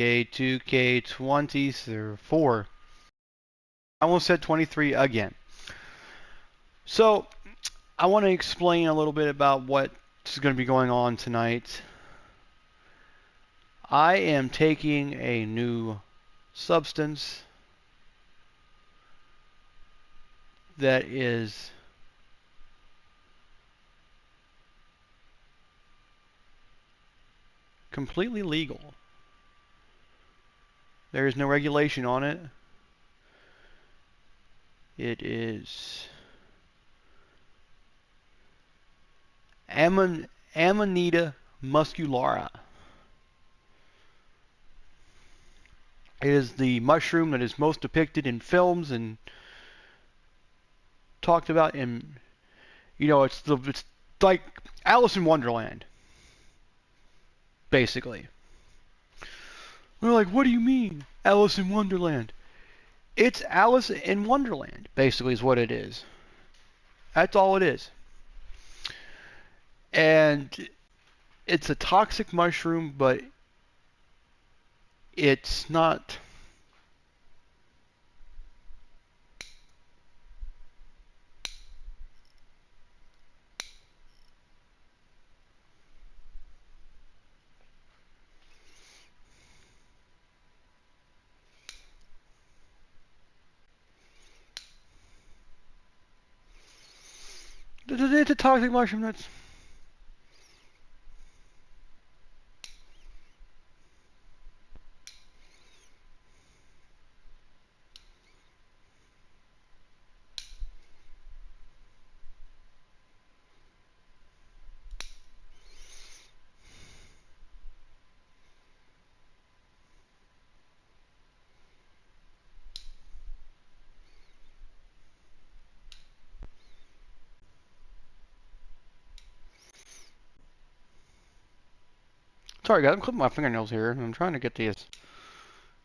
NBA2K24. I almost said 23 again. So, I want to explain a little bit about what's going to be going on tonight. I am taking a new substance that is completely legal. There is no regulation on it. It is Amanita muscularia. It is the mushroom that is most depicted in films and talked about in, it's like Alice in Wonderland, basically. We're like, what do you mean, Alice in Wonderland? It's Alice in Wonderland, basically, is what it is. That's all it is. And it's a toxic mushroom, but it's not. It's a toxic mushroom that's. Sorry, guys, I'm clipping my fingernails here. I'm trying to get these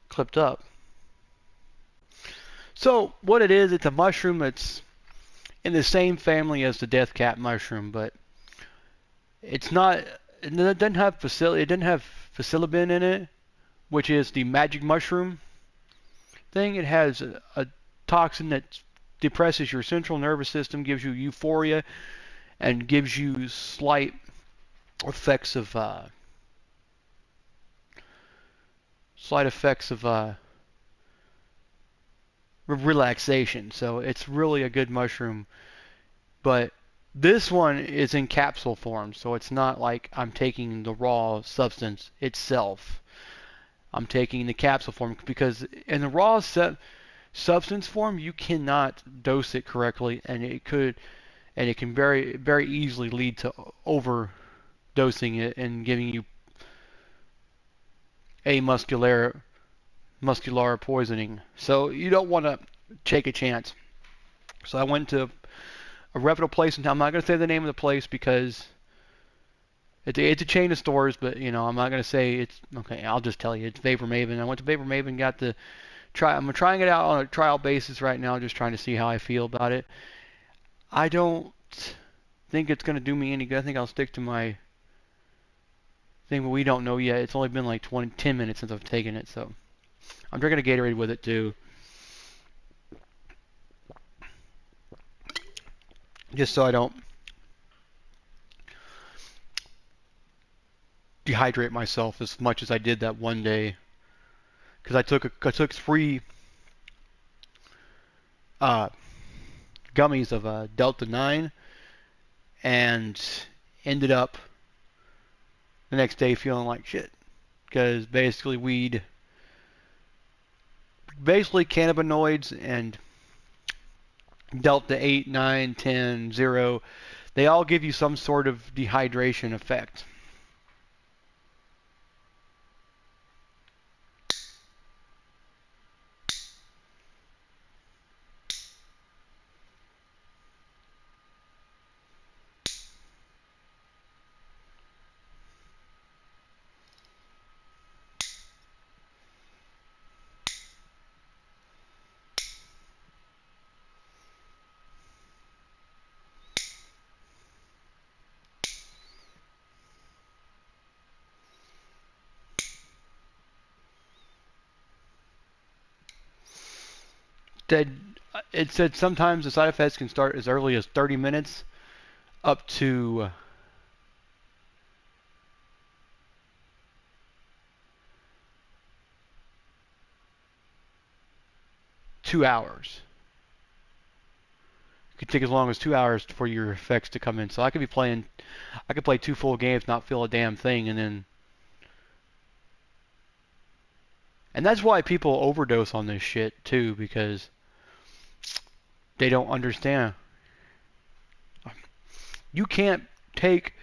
clipped up. So, what it is, it's a mushroom that's in the same family as the death cap mushroom, but it's not. It doesn't have psilocybin in it, which is the magic mushroom thing. It has a toxin that depresses your central nervous system, gives you euphoria, and gives you slight effects of relaxation. So it's really a good mushroom. But this one is in capsule form, so it's not like I'm taking the raw substance itself. I'm taking the capsule form because in the raw substance form you cannot dose it correctly, and it can very easily lead to overdosing it and giving you a muscular poisoning. So you don't want to take a chance. So I went to a reputable place in town. I'm not going to say the name of the place because it's a chain of stores, but I'm not going to say it's okay. I'll just tell you it's Vapor Maven. I went to Vapor Maven, got the try. I'm trying it out on a trial basis right now, just trying to see how I feel about it. I don't think it's going to do me any good. I think I'll stick to my thing, but we don't know yet. It's only been like 10 minutes since I've taken it, so I'm drinking a Gatorade with it too, just so I don't dehydrate myself as much as I did that one day. Because I took 3 uh, gummies of Delta 9 and ended up the next day feeling like shit. Because basically cannabinoids and Delta 8, 9, 10, 0, they all give you some sort of dehydration effect. That it said sometimes the side effects can start as early as 30 minutes up to 2 hours. It could take as long as 2 hours for your effects to come in. So I could play 2 full games, not feel a damn thing, and that's why people overdose on this shit too, because they don't understand. You can't take.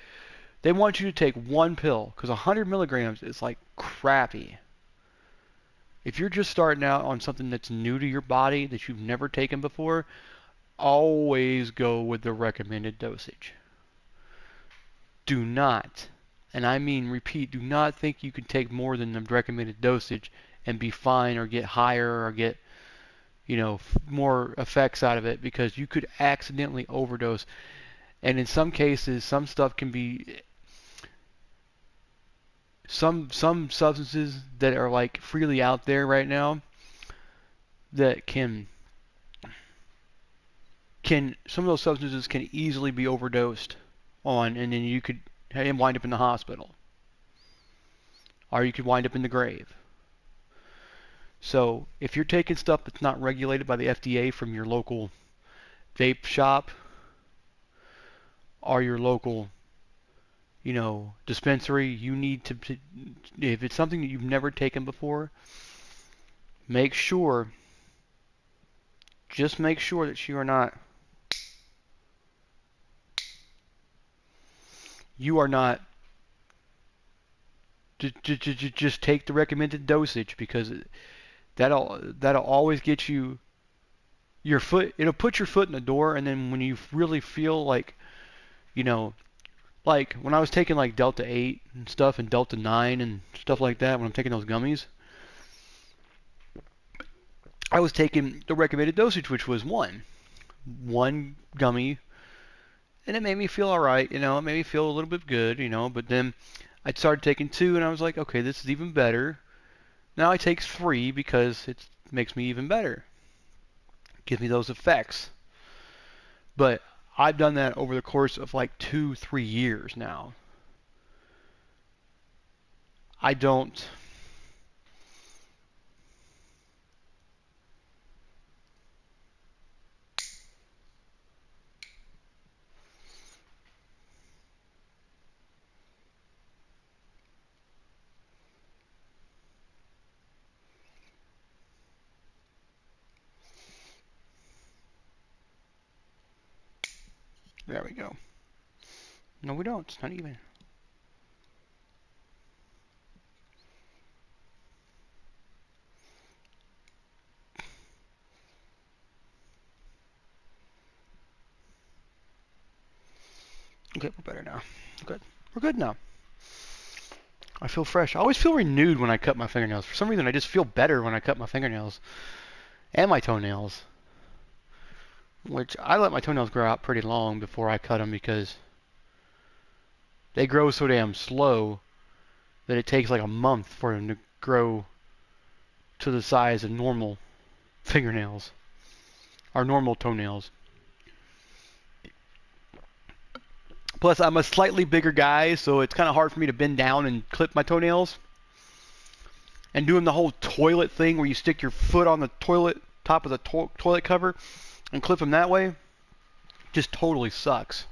They want you to take one pill because 100 milligrams is like crappy. If you're just starting out on something that's new to your body that you've never taken before, always go with the recommended dosage. Do not, and I mean repeat, do not think you can take more than the recommended dosage and be fine or get higher or get, more effects out of it, because you could accidentally overdose. And in some cases, some stuff can be some substances that are like freely out there right now that can some of those substances can easily be overdosed on, and then you could wind up in the hospital, or you could wind up in the grave. So if you're taking stuff that's not regulated by the FDA from your local vape shop or your local, dispensary, you need to, if it's something that you've never taken before, make sure, just make sure that you are not, just take the recommended dosage, because that'll always get you your foot. It'll put your foot in the door, and then when you really feel like, you know, like when I was taking like Delta 8 and stuff and Delta 9 and stuff like that, when I'm taking those gummies, I was taking the recommended dosage, which was one gummy, and it made me feel all right. It made me feel a little bit good. But then I started taking two, and I was like, okay, this is even better. Now I take three because it makes me even better. Gives me those effects. But I've done that over the course of like 2, 3 years now. I don't. There we go. No, we don't. It's not even. Okay, we're better now. Good. We're good now. I feel fresh. I always feel renewed when I cut my fingernails. For some reason, I just feel better when I cut my fingernails and my toenails. Which I let my toenails grow out pretty long before I cut them, because they grow so damn slow that it takes like a month for them to grow to the size of normal fingernails or normal toenails. Plus, I'm a slightly bigger guy, so it's kind of hard for me to bend down and clip my toenails. And doing the whole toilet thing where you stick your foot on the toilet, top of the toilet cover, and clip them that way, just totally sucks.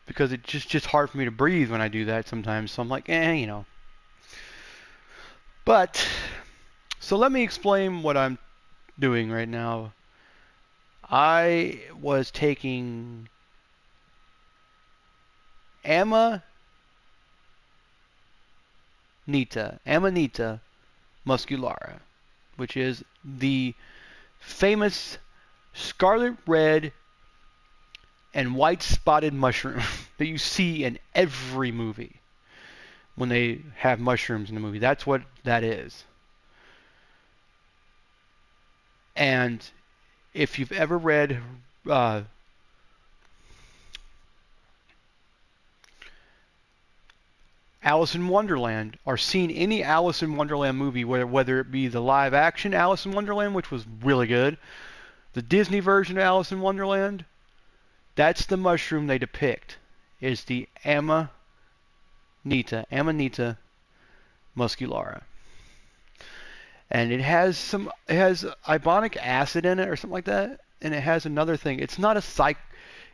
Because it's just hard for me to breathe when I do that sometimes. So I'm like, But, so let me explain what I'm doing right now. I was taking Amanita muscularia, which is the famous scarlet red and white spotted mushroom that you see in every movie when they have mushrooms in the movie. That's what that is. And if you've ever read Alice in Wonderland, or seen any Alice in Wonderland movie, whether it be the live action Alice in Wonderland, which was really good, the Disney version of Alice in Wonderland, that's the mushroom they depict, is the Amanita muscularia. And it has ibonic acid in it or something like that, and it has another thing. It's not a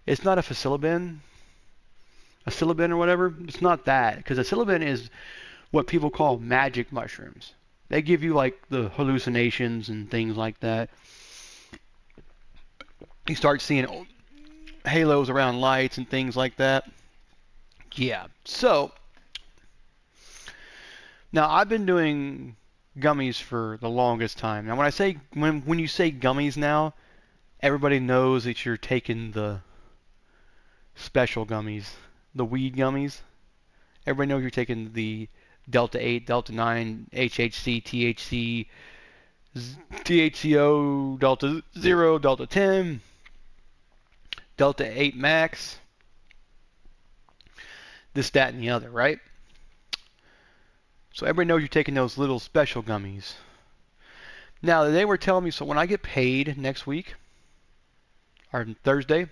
psilocybin or whatever. It's not that, because a psilocybin is what people call magic mushrooms. They give you like the hallucinations and things like that. You start seeing halos around lights and things like that. Yeah. So now I've been doing gummies for the longest time. Now when you say gummies now, everybody knows that you're taking the special gummies, the weed gummies. Everybody knows you're taking the Delta 8, Delta 9, HHC, THC, THCO, Delta 0, Delta 10, Delta 8 Max, this, that, and the other, right? So everybody knows you're taking those little special gummies. Now, they were telling me, so when I get paid next week, or Thursday,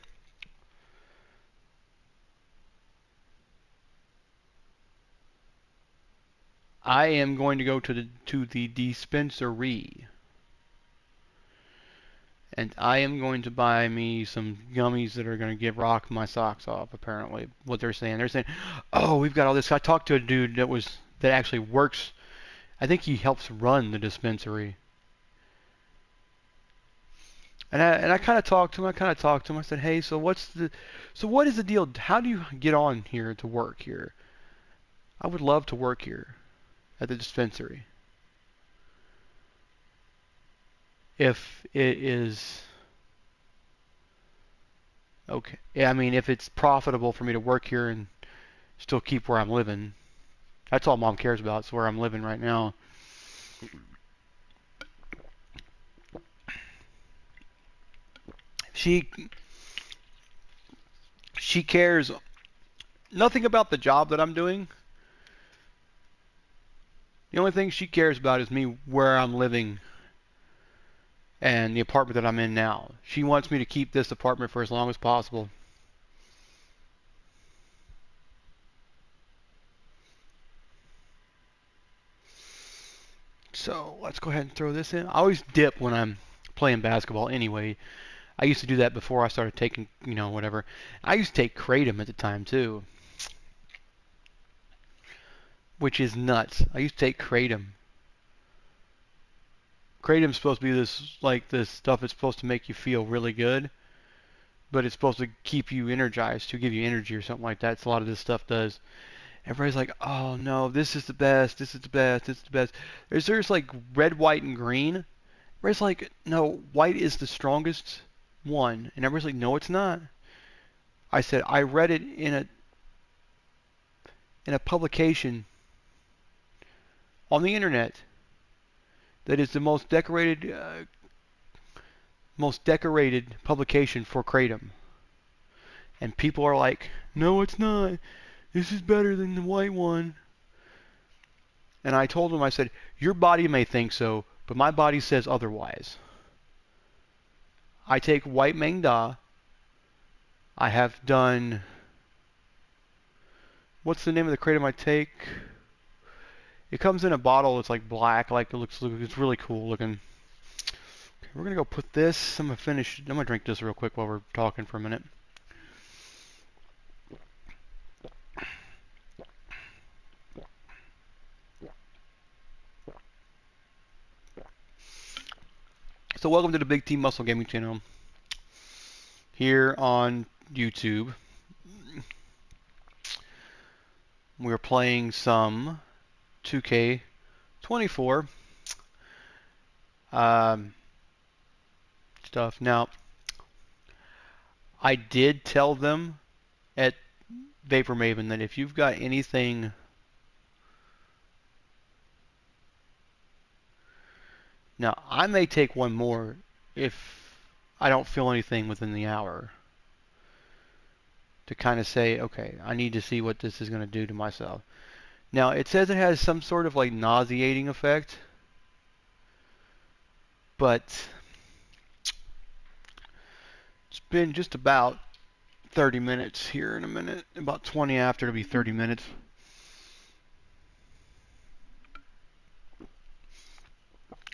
I am going to go to the dispensary, and I am going to buy me some gummies that are going to rock my socks off. Apparently, what they're saying, oh, we've got all this. I talked to a dude that actually works. I think he helps run the dispensary. And I kind of talked to him. I said, hey, so what is the deal? How do you get on here to work here? I would love to work here at the dispensary. If it is okay. Yeah, I mean, if it's profitable for me to work here and still keep where I'm living. That's all Mom cares about. It's where I'm living right now. She cares nothing about the job that I'm doing. The only thing she cares about is me, where I'm living, and the apartment that I'm in now. She wants me to keep this apartment for as long as possible. So let's go ahead and throw this in. I always dip when I'm playing basketball anyway. I used to do that before I started taking, whatever. I used to take kratom at the time too, which is nuts. I used to take kratom. Kratom's supposed to be this stuff that's supposed to make you feel really good, but it's supposed to keep you energized, to give you energy or something like that. That's a lot of this stuff does. Everybody's like, oh no, this is the best, this is the best, this is the best. There's like red, white, and green. Everybody's like, no, white is the strongest one. And everybody's like, no, it's not. I said, I read it in a publication on the internet that is the most decorated publication for kratom. And people are like, no, it's not. This is better than the white one. And I told him, I said, your body may think so, but my body says otherwise. I take white Meng Da. I have done... What's the name of the kratom I take? It comes in a bottle that's like black, it's really cool looking. Okay, we're gonna go put this. I'm gonna drink this real quick while we're talking for a minute. So welcome to the Big T Muscle Gaming channel here on YouTube. We're playing some 2K24 stuff. Now, I did tell them at Vapor Maven that if you've got anything... Now, I may take one more if I don't feel anything within the hour, to kind of say, okay, I need to see what this is going to do to myself. Now it says it has some sort of like nauseating effect, but it's been just about 30 minutes here in a minute. About 20 after, it'll be 30 minutes.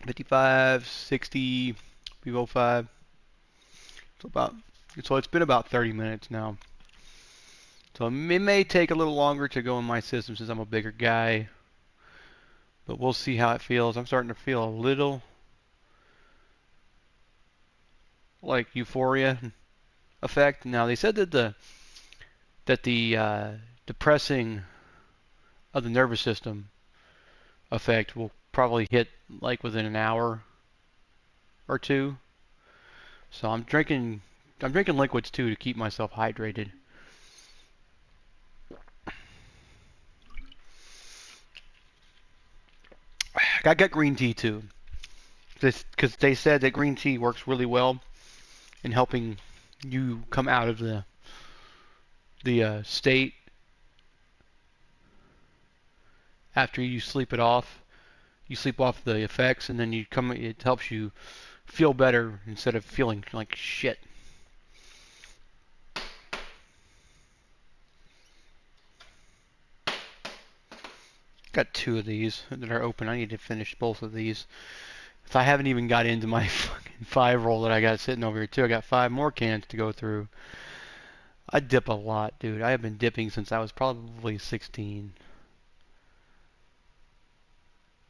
$55, $60, $5. So it's been about 30 minutes now. So it may take a little longer to go in my system since I'm a bigger guy. But we'll see how it feels. I'm starting to feel a little like euphoria effect. Now they said that the depressing of the nervous system effect will probably hit like within an hour or two. So I'm drinking liquids too to keep myself hydrated. I got green tea too, because they said that green tea works really well in helping you come out of the state after you sleep it off. You sleep off the effects, and then you come. It helps you feel better instead of feeling like shit. Got two of these that are open. I need to finish both of these. If I haven't even got into my fucking 5-roll that I got sitting over here too, I got 5 more cans to go through. I dip a lot, dude. I have been dipping since I was probably 16.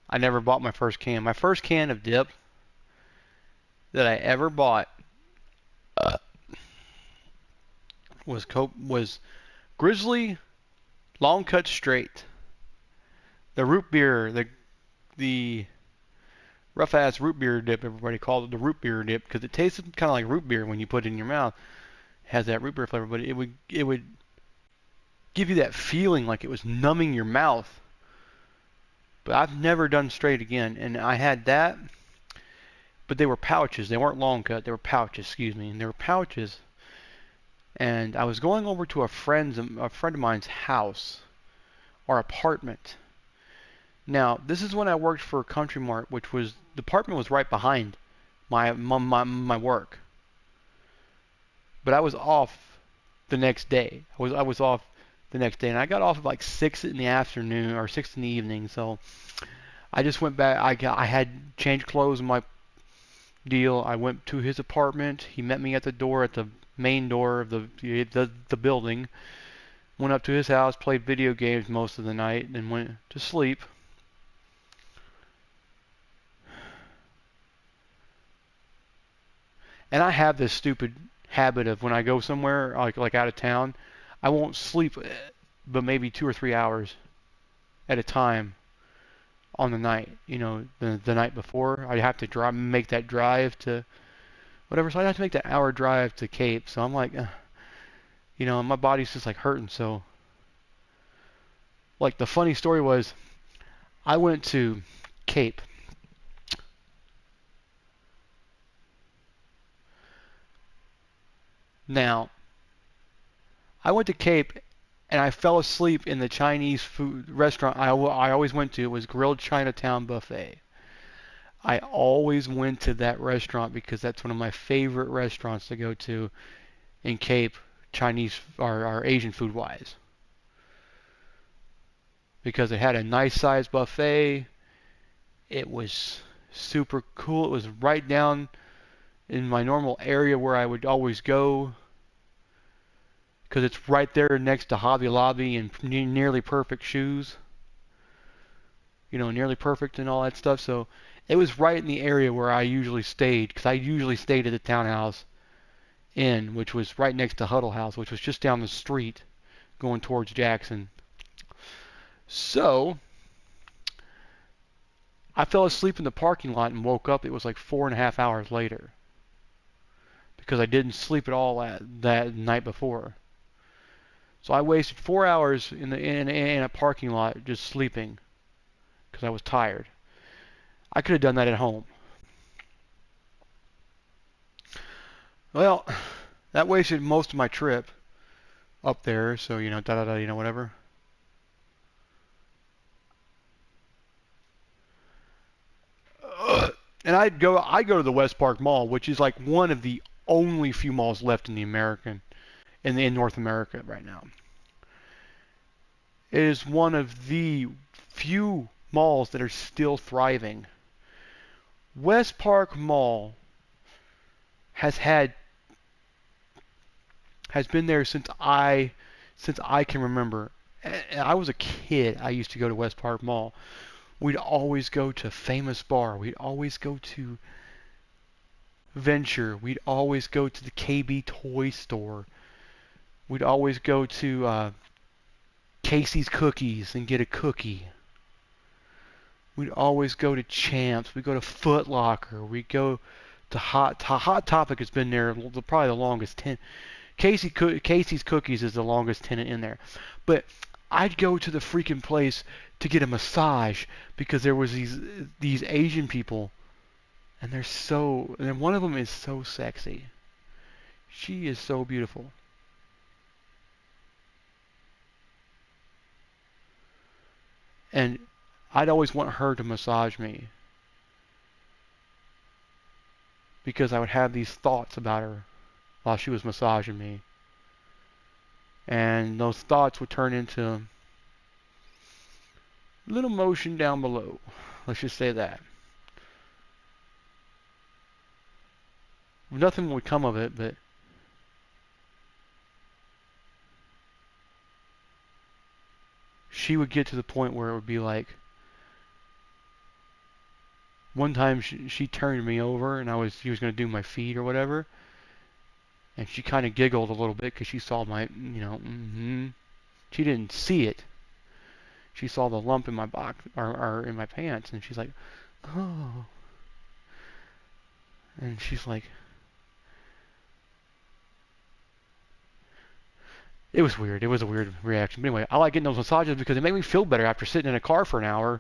I never bought my first can. My first can of dip that I ever bought was Grizzly Long Cut Straight. The root beer, the rough ass root beer dip. Everybody called it the root beer dip because it tasted kind of like root beer when you put it in your mouth. It has that root beer flavor, but it would give you that feeling like it was numbing your mouth. But I've never done straight again, and I had that, but they were pouches. They weren't long cut. They were pouches, excuse me, and they were pouches. And I was going over to a friend of mine's house or apartment. Now, this is when I worked for Country Mart, which was the apartment was right behind my work. But I was off the next day. I was off the next day, and I got off at like 6 in the afternoon or 6 in the evening. So I just went back. I had changed clothes in my deal. I went to his apartment. He met me at the door, at the main door of the building. Went up to his house, played video games most of the night, and went to sleep. And I have this stupid habit of when I go somewhere like out of town, I won't sleep but maybe 2 or 3 hours at a time on the night. You know, the night before, I have to make that drive to whatever. So I have to make that hour drive to Cape. So I'm like, you know, my body's just like hurting. So, like the funny story was, I went to Cape. Now, I went to Cape and I fell asleep in the Chinese food restaurant I always went to. It was Grilled Chinatown Buffet. I always went to that restaurant because that's one of my favorite restaurants to go to in Cape, Chinese or Asian food wise. Because it had a nice sized buffet. It was super cool. It was right down in my normal area where I would always go. Because it's right there next to Hobby Lobby and Nearly Perfect shoes. You know, Nearly Perfect and all that stuff. So it was right in the area where I usually stayed. Because I usually stayed at the Townhouse Inn, which was right next to Huddle House, which was just down the street going towards Jackson. So I fell asleep in the parking lot and woke up. It was like 4.5 hours later. Because I didn't sleep at all that night before. So I wasted 4 hours in a parking lot just sleeping because I was tired. I could have done that at home. Well, that wasted most of my trip up there. So you know, you know, whatever. And I go to the West Park Mall, which is like one of the only few malls left in the American in North America right now. It is one of the few malls that are still thriving. West Park Mall has had has been there since I can remember. And I was a kid. I used to go to West Park Mall. We'd always go to Famous Bar. We'd always go to Venture. We'd always go to the KB Toy Store. We'd always go to Casey's Cookies and get a cookie. We'd always go to Champs. We'd go to Foot Locker. We'd go to Hot Topic has been there probably the longest. Casey's Cookies is the longest tenant in there. But I'd go to the freaking place to get a massage because there was these Asian people, and and one of them is so sexy. She is so beautiful. And I'd always want her to massage me because I would have these thoughts about her while she was massaging me. And those thoughts would turn into a little motion down below. Let's just say that. Nothing would come of it, but she would get to the point where it would be like, one time she turned me over and she was going to do my feet or whatever, and she kind of giggled a little bit because she saw my, she didn't see it. She saw the lump in my box or in my pants, and she's like, oh. And she's like, it was weird. It was a weird reaction. But anyway, I like getting those massages because they make me feel better after sitting in a car for an hour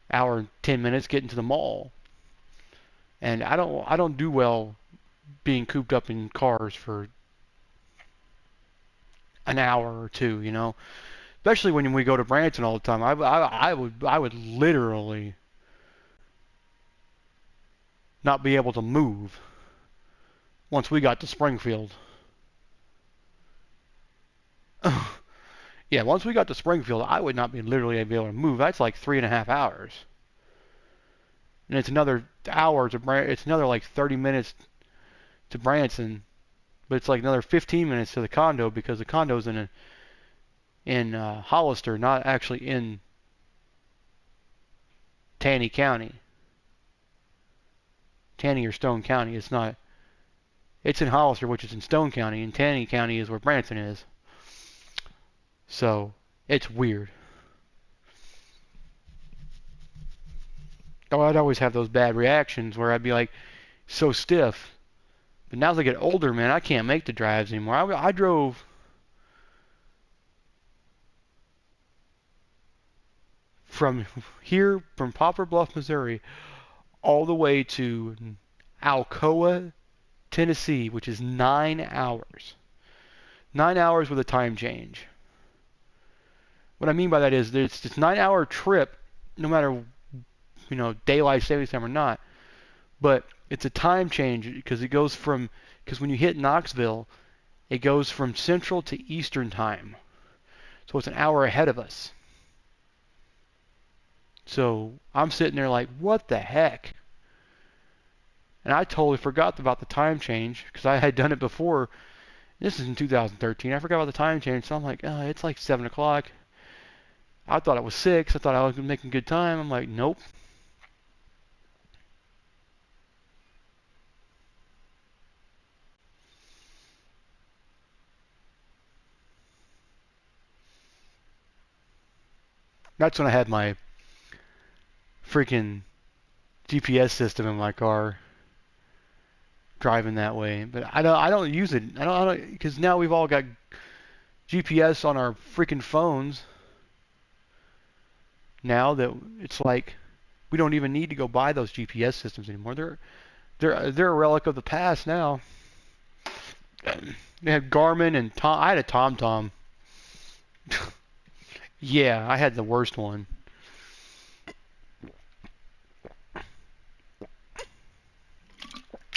and 10 minutes getting to the mall. And I don't do well being cooped up in cars for an hour or two, Especially when we go to Branson all the time. I would literally not be able to move once we got to Springfield. Yeah, once we got to Springfield, I would not be literally able to move. That's like 3.5 hours. And it's another hour it's another like 30 minutes to Branson, but it's like another 15 minutes to the condo because the condo's in Hollister, not actually in Taney County. Taney or Stone County. It's not. It's in Hollister, which is in Stone County, and Taney County is where Branson is. So, it's weird. Oh, I'd always have those bad reactions where I'd be like so stiff. But now as I get older, man, I can't make the drives anymore. I drove from Poplar Bluff, Missouri, all the way to Alcoa, Tennessee, which is 9 hours. 9 hours with a time change. What I mean by that is it's this 9-hour trip, no matter daylight savings time or not. But it's a time change because because when you hit Knoxville, it goes from Central to Eastern time. So it's an hour ahead of us. So I'm sitting there like, what the heck? And I totally forgot about the time change because I had done it before. This is in 2013. I forgot about the time change. So I'm like, oh, it's like 7 o'clock. I thought it was 6. I thought I was making good time. I'm like, nope. That's when I had my freaking GPS system in my car driving that way. But I don't use it. I don't because now we've all got GPS on our freaking phones. Now that it's like we don't even need to go buy those GPS systems anymore. They're a relic of the past now. They had Garmin and Tom. I had a TomTom. Yeah, I had the worst one.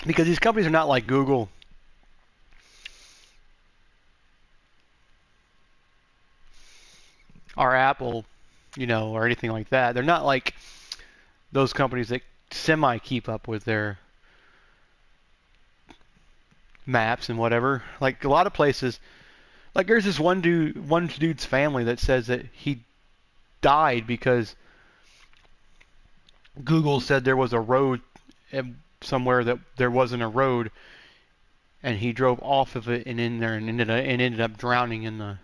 Because these companies are not like Google or Apple, or anything like that. They're not like those companies that semi keep up with their maps and whatever. Like a lot of places, like there's this one dude's family that says that he died because Google said there was a road somewhere that there wasn't a road, and he drove off of it and in there and ended up drowning in the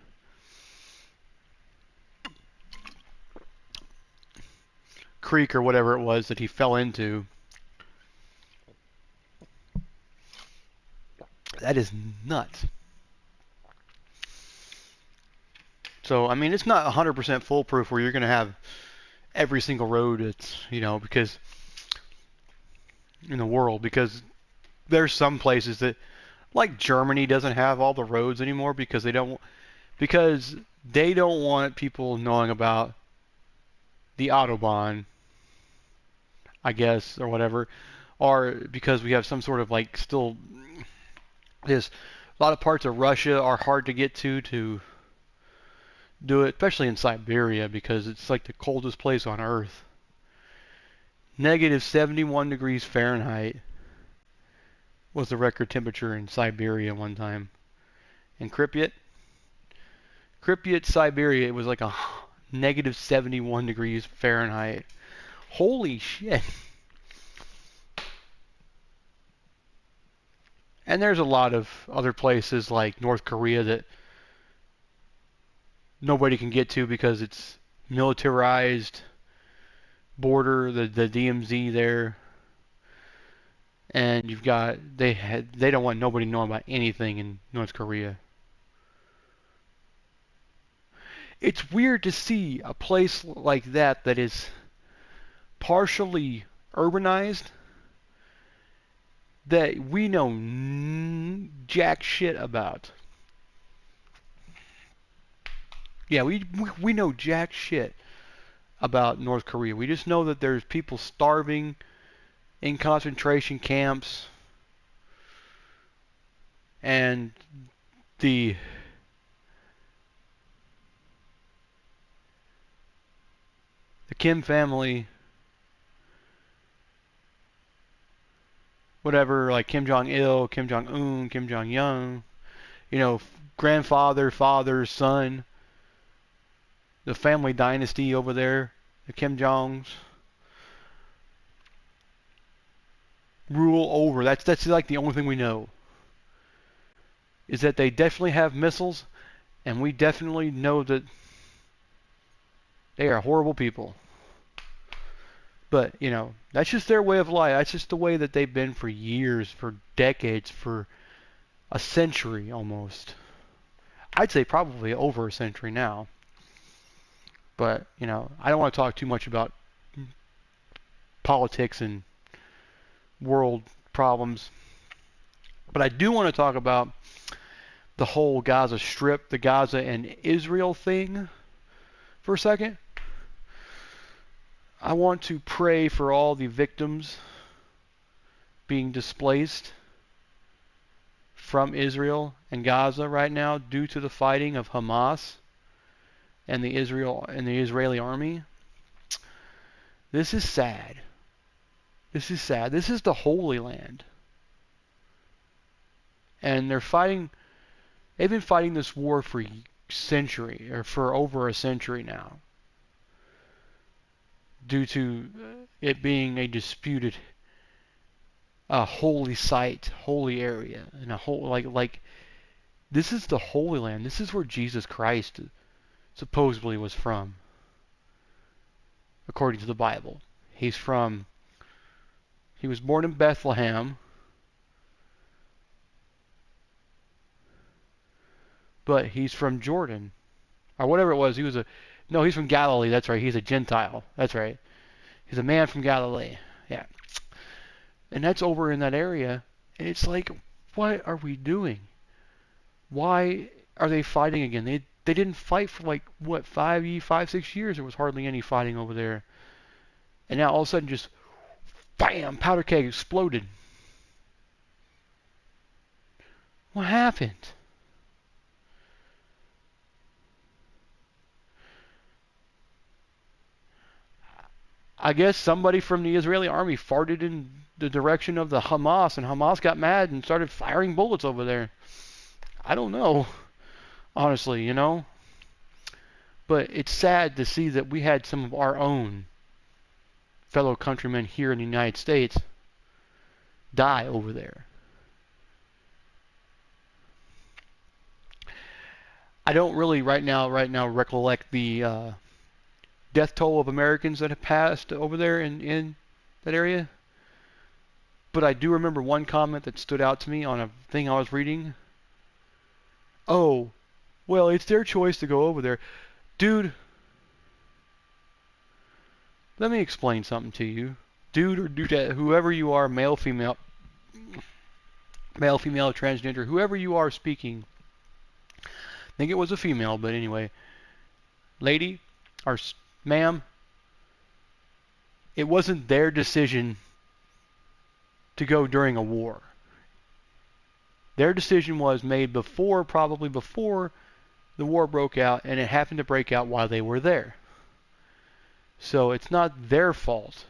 creek or whatever it was that he fell into. That is nuts. So I mean, it's not 100% foolproof where you're going to have every single road it's because in the world, because there's some places that, like Germany, doesn't have all the roads anymore because they don't want people knowing about the Autobahn, I guess, or whatever, or because we have some sort of like still this a lot of parts of Russia are hard to get to do it, especially in Siberia because it's like the coldest place on earth. Negative 71 degrees Fahrenheit was the record temperature in Siberia one time. In Pripyat, Siberia, it was like a negative 71 degrees Fahrenheit. Holy shit. And there's a lot of other places like North Korea that nobody can get to because it's militarized border, the DMZ there. And they don't want nobody knowing about anything in North Korea. It's weird to see a place like that is partially urbanized that we know jack shit about. Yeah, we know jack shit about North Korea. We just know that there's people starving in concentration camps, and the Kim family, whatever, like Kim Jong Il, Kim Jong Un, Kim Jong Un, grandfather, father, son, the family dynasty over there, the Kim Jongs rule over. That's like the only thing we know is that they definitely have missiles, and we definitely know that they are horrible people. But, that's just their way of life. That's just the way that they've been for years, for decades, for a century almost. I'd say probably over a century now. But, I don't want to talk too much about politics and world problems. But I do want to talk about the whole Gaza Strip, the Gaza and Israel thing for a second. I want to pray for all the victims being displaced from Israel and Gaza right now due to the fighting of Hamas and the Israeli army. This is sad. This is sad. This is the Holy Land. And they've been fighting this war for over a century now, due to it being a disputed holy site, holy area, and a whole like this is the Holy Land. This is where Jesus Christ supposedly was from, according to the Bible. He was born in Bethlehem, but he's from Jordan, or whatever it was. He's from Galilee. That's right. He's a Gentile. That's right. He's a man from Galilee. Yeah. And that's over in that area. And it's like, what are we doing? Why are they fighting again? They didn't fight for like, what, 6 years? There was hardly any fighting over there. And now all of a sudden just, bam, powder keg exploded. What happened? I guess somebody from the Israeli army farted in the direction of the Hamas, and Hamas got mad and started firing bullets over there. I don't know, honestly, you know. But it's sad to see that we had some of our own fellow countrymen here in the United States die over there. I don't really right now recollect the death toll of Americans that have passed over there in that area. But I do remember one comment that stood out to me on a thing I was reading. Oh, well, it's their choice to go over there. Dude, let me explain something to you. Dude or dudette, whoever you are, male, female, transgender, whoever you are speaking. I think it was a female, but anyway. Lady, or ma'am, it wasn't their decision to go during a war. Their decision was made probably before the war broke out, and it happened to break out while they were there. So it's not their fault.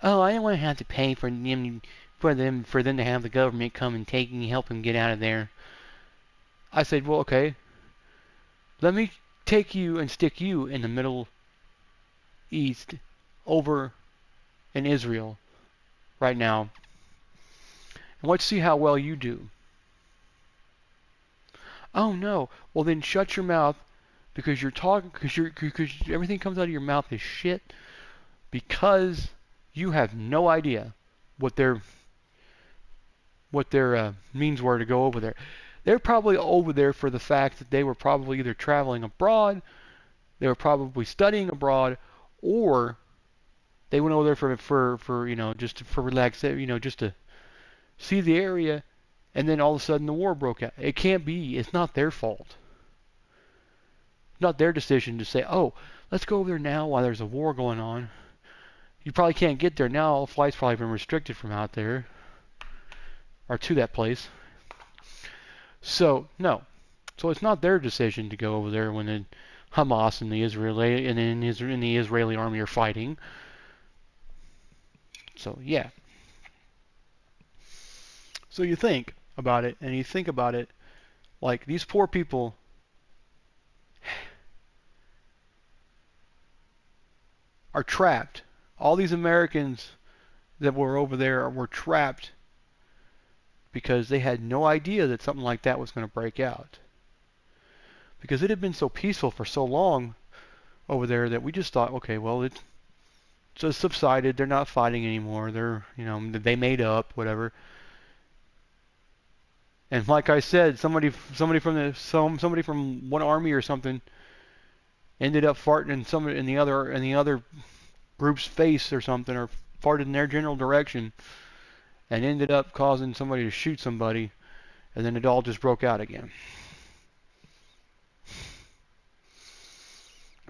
Oh, I don't want to have to pay for them to have the government come and help them get out of there. I said, well, okay, let me take you and stick you in the Middle East over in Israel right now, and let's see how well you do. Oh no, well then shut your mouth, because you're talking, because everything comes out of your mouth is shit, because you have no idea what their means were to go over there. They're probably over there for the fact that they were probably either traveling abroad, they were probably studying abroad, or they went over there for just for relax, just to see the area, and then all of a sudden the war broke out. It can't be. It's not their fault. It's not their decision to say, oh, let's go over there now while there's a war going on. You probably can't get there now. All flights probably been restricted from out there or to that place. So no. So it's not their decision to go over there when the Hamas and the Israeli army are fighting. So yeah. So you think about it, and you think about it like these poor people are trapped. All these Americans that were over there were trapped because they had no idea that something like that was going to break out. Because it had been so peaceful for so long over there that we just thought, okay, well, it's just subsided. They're not fighting anymore. They made up, whatever. And like I said, somebody from one army or something ended up farting in the other group's face or something, or farted in their general direction, and ended up causing somebody to shoot somebody, and then it all just broke out again.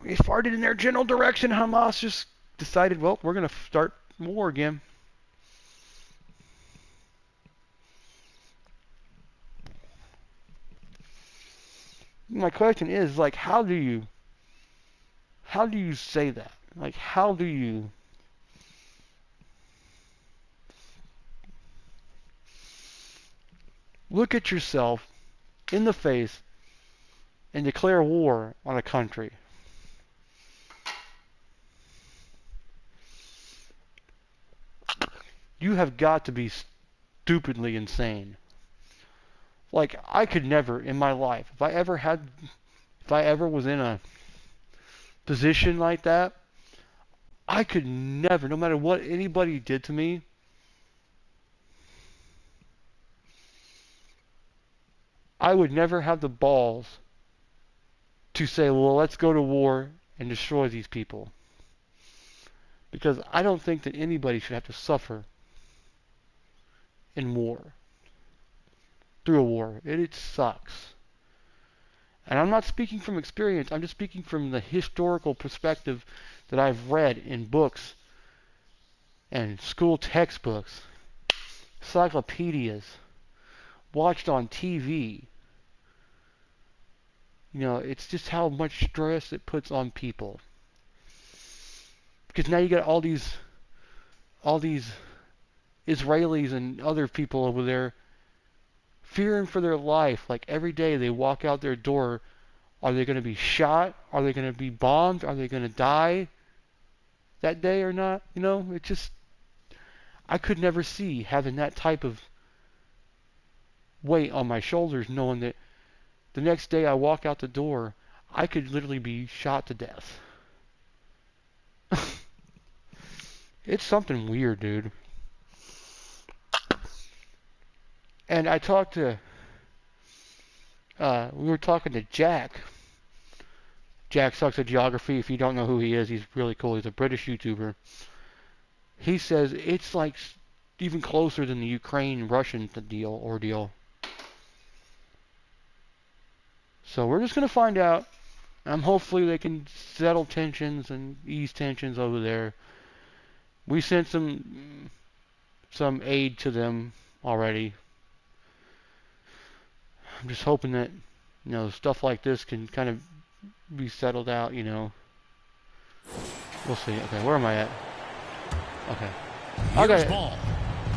We farted in their general direction. Hamas just decided, well, we're going to start war again. My question is, like, how do you say that? Like, how do you look at yourself in the face and declare war on a country? You have got to be stupidly insane. Like, I could never in my life, if I ever was in a position like that, I could never, no matter what anybody did to me, I would never have the balls to say, well, let's go to war and destroy these people. Because I don't think that anybody should have to suffer in war. Through a war. It sucks. And I'm not speaking from experience. I'm just speaking from the historical perspective that I've read in books and school textbooks, encyclopedias, watched on TV. You know, it's just how much stress it puts on people. Because now you got all these Israelis and other people over there fearing for their life. Like every day they walk out their door, are they going to be shot? Are they going to be bombed? Are they going to die that day or not? You know, it just, I could never see having that type of weight on my shoulders, knowing that the next day I walk out the door, I could literally be shot to death. It's something weird, dude. And I talked to, we were talking to Jack. Jack Sucks at Geography. If you don't know who he is, he's really cool. He's a British YouTuber. He says it's like even closer than the Ukraine-Russian ordeal. So we're just going to find out. Hopefully they can settle tensions and ease tensions over there. We sent some aid to them already. I'm just hoping that, you know, stuff like this can kind of be settled out, you know. We'll see. Okay, where am I at? Okay. Here's ball.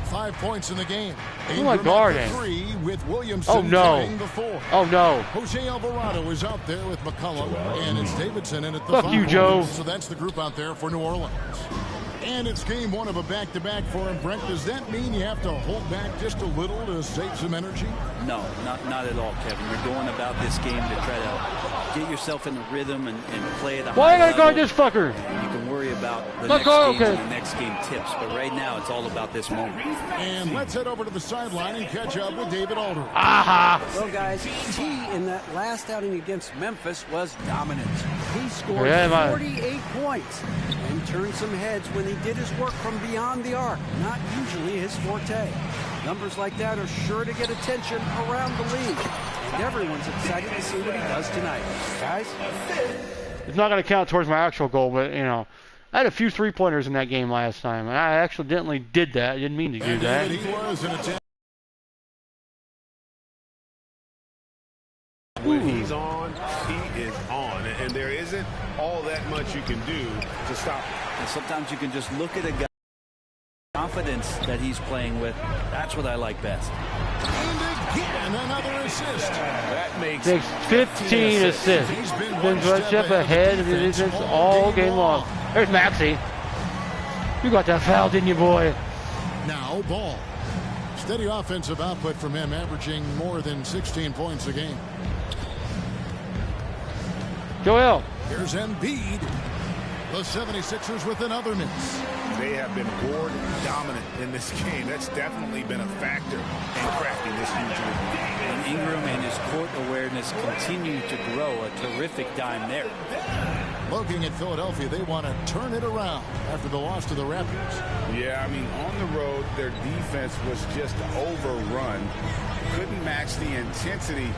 5 points in the game. Who am I guarding? 3 with Williamson. Oh no. Oh no. Jose Alvarado is out there with McCollum, and it's Davidson in at the Fuck 5. you, Joe. So that's the group out there for New Orleans. And it's game 1 of a back-to-back for him, Brent. Does that mean you have to hold back just a little to save some energy? No, not at all, Kevin. You're going about this game to try to get yourself in the rhythm and play at a Why high did I guard this fucker? And you can worry about the Let's next go, game okay. and the next game tips. But right now, it's all about this moment. And let's head over to the sideline and catch up with David Alder. Aha! Well, guys, T in that last outing against Memphis was dominant. He scored 48 points and turned some heads when he did his work from beyond the arc. Not usually his forte. Numbers like that are sure to get attention around the league. And everyone's excited to see what he does tonight. Guys? It's not going to count towards my actual goal, but, you know, I had a few three-pointers in that game last time, and I accidentally did that. I didn't mean to do that. He was in a When he's on, he is on. And there isn't all that much you can do to stop him. And sometimes you can just look at a guy, confidence that he's playing with. That's what I like best. And again, another assist. That makes 15 assists. He's been Been one step ahead of the defense all game long. There's Maxey. You got that foul, didn't you, boy? Now ball. Steady offensive output from him, averaging more than 16 points a game. Joel. Here's Embiid. The 76ers with another miss. They have been board dominant in this game. That's definitely been a factor in crafting this huge lead. And Ingram and his court awareness continue to grow. A terrific dime there. Looking at Philadelphia, they want to turn it around after the loss to the Raptors. Yeah, I mean, on the road, their defense was just overrun. Couldn't match the intensity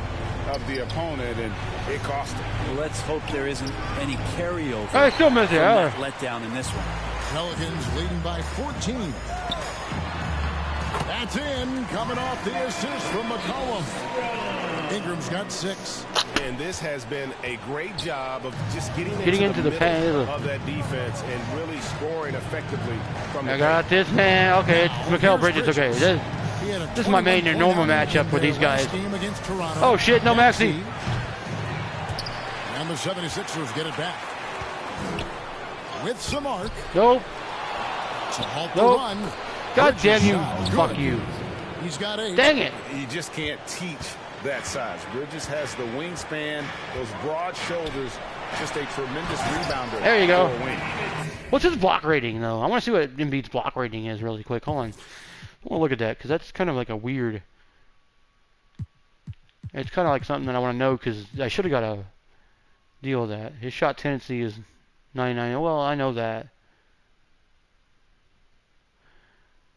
of the opponent, and it cost them. Well, let's hope there isn't any carryover. I still miss it. That letdown in this one. Pelicans leading by 14. That's in, coming off the assist from McCollum. Ingram's got 6. And this has been a great job of just getting into the middle paint of that defense and really scoring effectively from the I got this, man. Okay, it's Mikal Bridges. Okay, this is my main and normal matchup with these guys. Oh, shit, no Maxey. And the 76ers get it back. With some arc. Nope. To halt the Nope. run. God damn you. Good. Fuck you. He's got 8. Dang it. You just can't teach that size. Bridges has the wingspan, those broad shoulders, just a tremendous rebounder. There you go. for a wing. What's his block rating, though? I want to see what Embiid's block rating is really quick. Hold on. I want to look at that, because that's kind of like a weird... It's kind of like something that I want to know, because I should have got a deal with that. His shot tendency is 99. Well, I know that.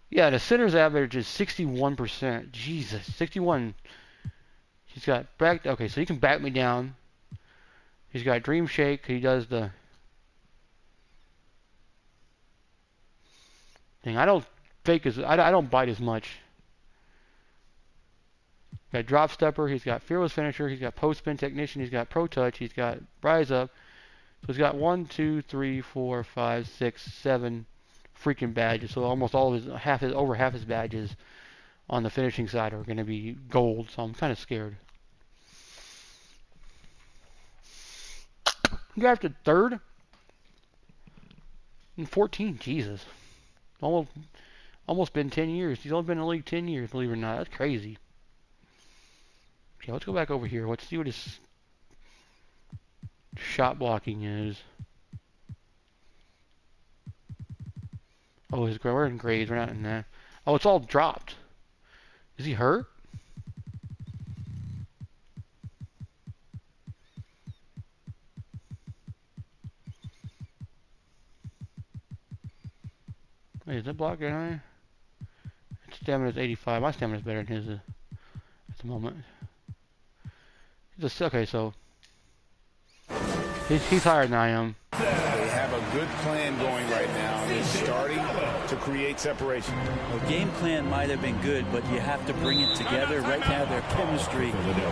Yeah, the center's average is 61%. Jesus, 61. He's got back. Okay, so he can back me down. He's got Dream Shake. He does the thing. I don't fake as I don't bite as much. got drop stepper, he's got fearless finisher, he's got post spin technician, he's got pro touch, he's got rise up. So he's got 1, 2, 3, 4, 5, 6, 7 freaking badges. So almost all of his, over half his badges on the finishing side are going to be gold. So I'm kind of scared. Drafted third in 14. Jesus, almost been 10 years. He's only been in the league 10 years, believe it or not. That's crazy. Okay, let's go back over here. Let's see what his shot blocking is. Oh, we're in grades. We're not in that. Oh, it's all dropped. Is he hurt? Wait, is that blocking high? Its stamina's 85. My stamina's better than his at the moment. Okay, so he's higher than I am. They have a good plan going right now. They're starting to create separation. Well, game plan might have been good, but you have to bring it together. Right now, their chemistry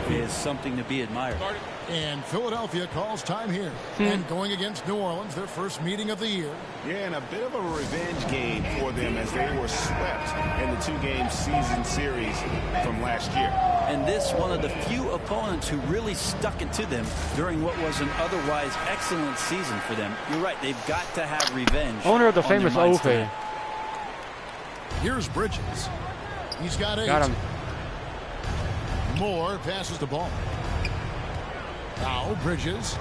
is something to be admired. And Philadelphia calls time here. And going against New Orleans, their first meeting of the year. Yeah, and a bit of a revenge game for them as they were swept in the 2-game season series from last year. And this one of the few opponents who really stuck it to them during what was an otherwise excellent season for them. You're right, they've got to have revenge. Owner of the famous Ofe. Here's Bridges. He's got 8. Got him. Moore passes the ball. Now Bridges.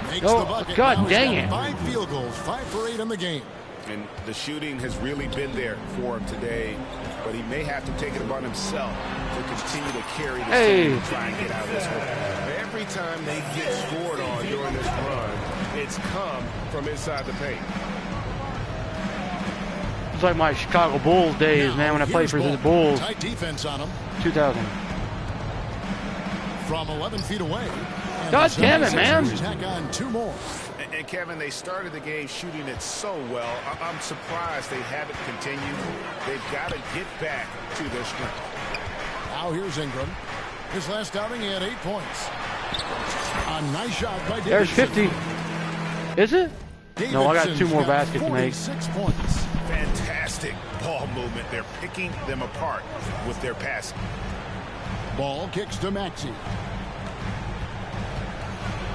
Makes the bucket. God now dang it. 5 field goals, 5 for 8 in the game. And the shooting has really been there for him today, but he may have to take it upon himself to continue to carry this team to try and get out of this one. Every time they get scored on during this run, it's come from inside the paint. It's like my Chicago Bulls days, man, when I played for the Bulls. Tight defense on him. 2000. From 11 feet away. God damn it, man. Tack on 2 more. And Kevin, they started the game shooting it so well. I'm surprised they haven't continued. They've got to get back to their strength. Now here's Ingram. His last outing, he had 8 points. A nice shot by Davidson. There's 50. Is it? No, I got 2 more baskets to make. 6 points. Fantastic ball movement. They're picking them apart with their passing. Ball kicks to Maxey.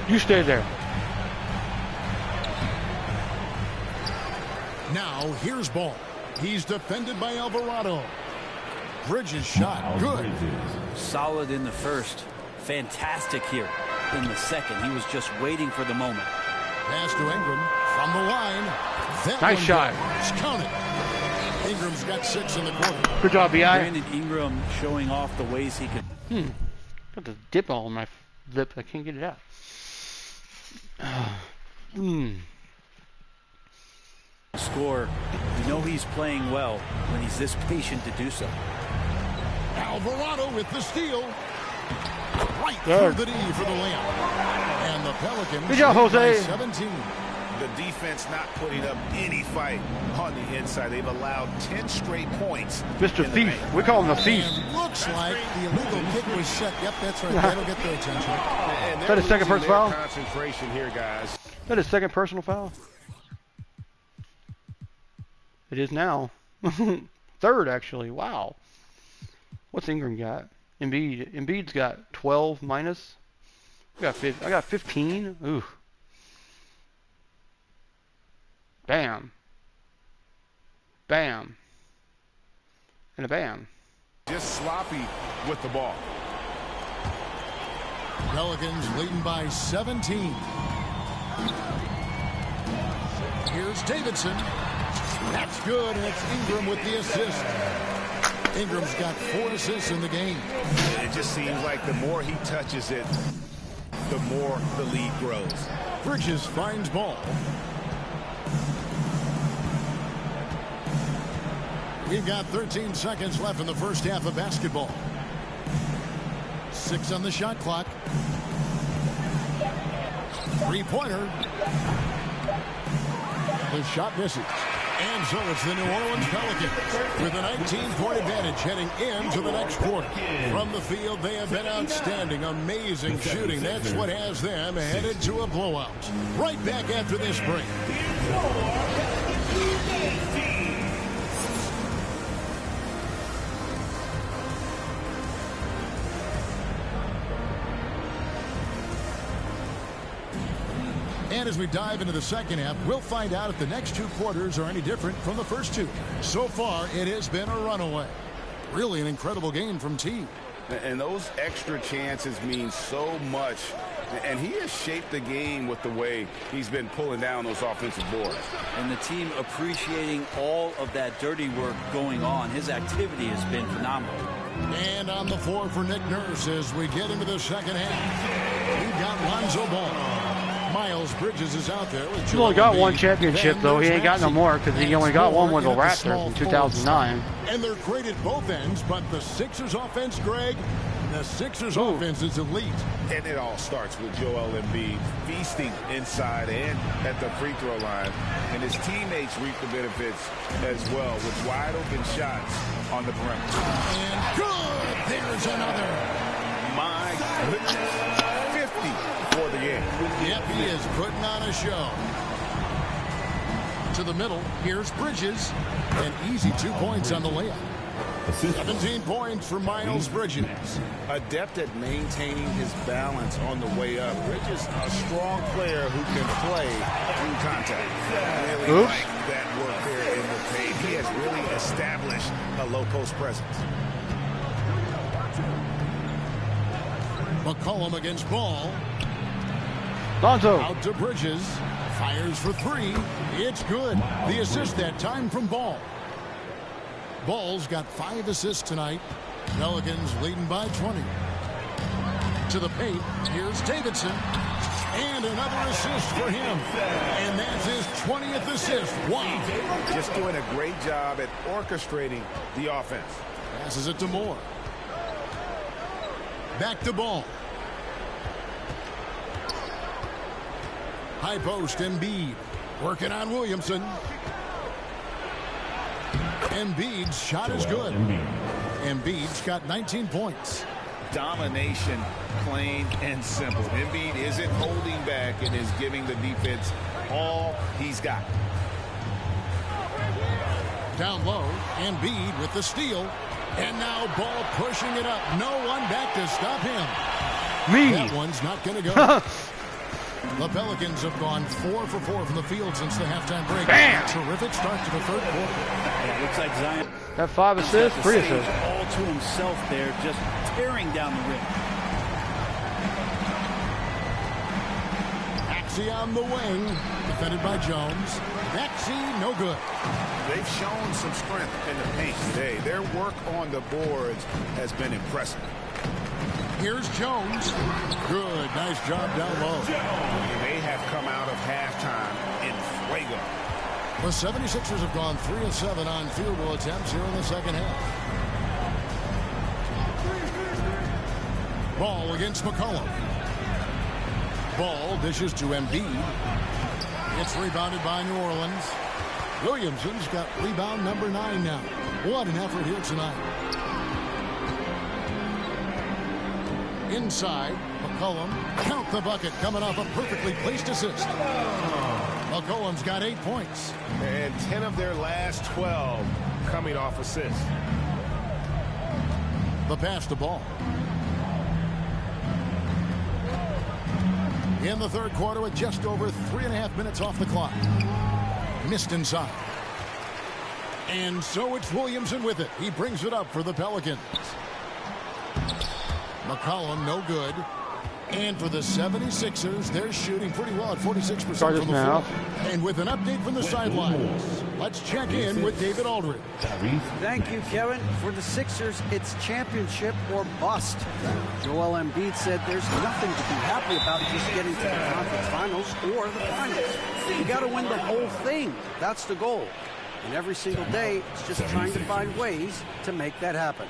You stay there. Now here's Ball. He's defended by Alvarado. Bridges shot. Good. Solid in the first. Fantastic here in the second. He was just waiting for the moment. Pass to Ingram from the line. That nice shot. Counted. Ingram's got 6 in the quarter. Good job, B.I. Brandon Ingram showing off the ways he could. Got the dip all in my lip. I can't get it out. Score. You know he's playing well when he's this patient to do so. Alvarado with the steal. Right Good. through the D for the layup. And the Pelicans. Good job, Jose. 17. The defense not putting up any fight on the inside. They've allowed 10 straight points. Mr. Thief. We call him the Thief. And looks like the illegal kick was set. Yep, that's right. That'll get their attention. And Is that his second personal foul? Concentration here, guys. Is that his second personal foul? It is now. Third, actually. Wow. What's Ingram got? Embiid's got 12 minus. I got 15. Ooh. Bam. Bam. And a bam. Just sloppy with the ball. Pelicans leading by 17. Here's Davidson. That's good, and it's Ingram with the assist. Ingram's got 4 assists in the game. It just seems like the more he touches it, the more the lead grows. Bridges finds Ball. We've got 13 seconds left in the first half of basketball. 6 on the shot clock. 3-pointer. The shot misses. And so it's the New Orleans Pelicans with a 19-point advantage heading into the next quarter. From the field, they have been outstanding, amazing shooting. That's what has them headed to a blowout. Right back after this break. And as we dive into the second half, we'll find out if the next two quarters are any different from the first two. So far, it has been a runaway. Really an incredible game from Teague. And those extra chances mean so much. And he has shaped the game with the way he's been pulling down those offensive boards. And the team appreciating all of that dirty work going on. His activity has been phenomenal. And on the floor for Nick Nurse as we get into the second half. We've got Lonzo Ball. Miles Bridges is out there. He's only got one championship, though. He ain't got no more because he only got one with the Raptors in 2009. And they're great at both ends, but the Sixers offense, Greg, the Sixers offense is elite. And it all starts with Joel Embiid feasting inside and at the free throw line. And his teammates reap the benefits as well with wide open shots on the perimeter. And good! There's another. My goodness. 50 for the game. Yep, he is putting on a show. To the middle, here's Bridges. And easy 2 points on the layup. 17 points for Miles Bridges. Adept at maintaining his balance on the way up. Bridges, a strong player who can play through contact. Really like that work there in the paint. He has really established a low post presence. McCollum against Ball. Lonzo. Out to Bridges. Fires for three. It's good. The assist that time from Ball. Ball's got 5 assists tonight. Pelicans leading by 20. To the paint. Here's Davidson. And another assist for him. And that's his 20th assist. Wow. Just doing a great job at orchestrating the offense. Passes it to Moore. Back to Ball. High post, Embiid. Working on Williamson. Embiid's shot is good. Embiid's got 19 points. Domination, plain and simple. Embiid isn't holding back and is giving the defense all he's got. Down low, Embiid with the steal. And now Ball pushing it up. No one back to stop him. Me. That one's not going to go. The Pelicans have gone 4 for 4 from the field since the halftime break. Bam! Terrific start to the third quarter. It looks like Zion Got 5 assists, 3 assists. all to himself there, just tearing down the rim. Maxey on the wing, defended by Jones. Maxey, no good. They've shown some strength in the paint today. Their work on the boards has been impressive. Here's Jones. Good, nice job down low. They have come out of halftime in fuego. The 76ers have gone 3 of 7 on field goal attempts here in the second half. Ball against McCollum. Ball dishes to Embiid. It's rebounded by New Orleans. Williamson's got rebound number 9 now. What an effort here tonight. Inside, McCollum. Count the bucket coming off a perfectly placed assist. McCollum's got 8 points. And 10 of their last 12 coming off assists. The pass to Ball. In the third quarter with just over 3.5 minutes off the clock. Missed inside. And so it's Williamson with it. He brings it up for the Pelicans. McCollum, no good. And for the 76ers, they're shooting pretty well at 46% from the floor. And with an update from the sidelines, let's check in with David Aldridge. Thank you, Kevin. For the Sixers, it's championship or bust. Joel Embiid said there's nothing to be happy about just getting to the conference finals or the finals. You got to win the whole thing. That's the goal. And every single day, it's just trying to find ways to make that happen.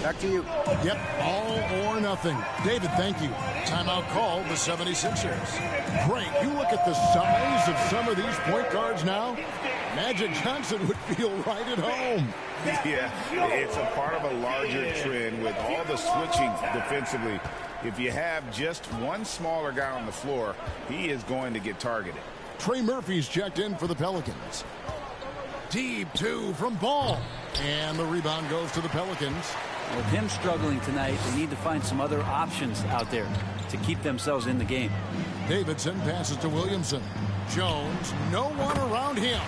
Back to you. Yep, all or nothing. David, thank you. Timeout call, the 76ers. Great. You look at the size of some of these point guards now. Magic Johnson would feel right at home. Yeah, it's a part of a larger trend with all the switching defensively. If you have just one smaller guy on the floor, he is going to get targeted. Trey Murphy's checked in for the Pelicans. Deep two from Ball. And the rebound goes to the Pelicans. With him struggling tonight, they need to find some other options out there to keep themselves in the game. Davidson passes to Williamson. Jones, no one around him.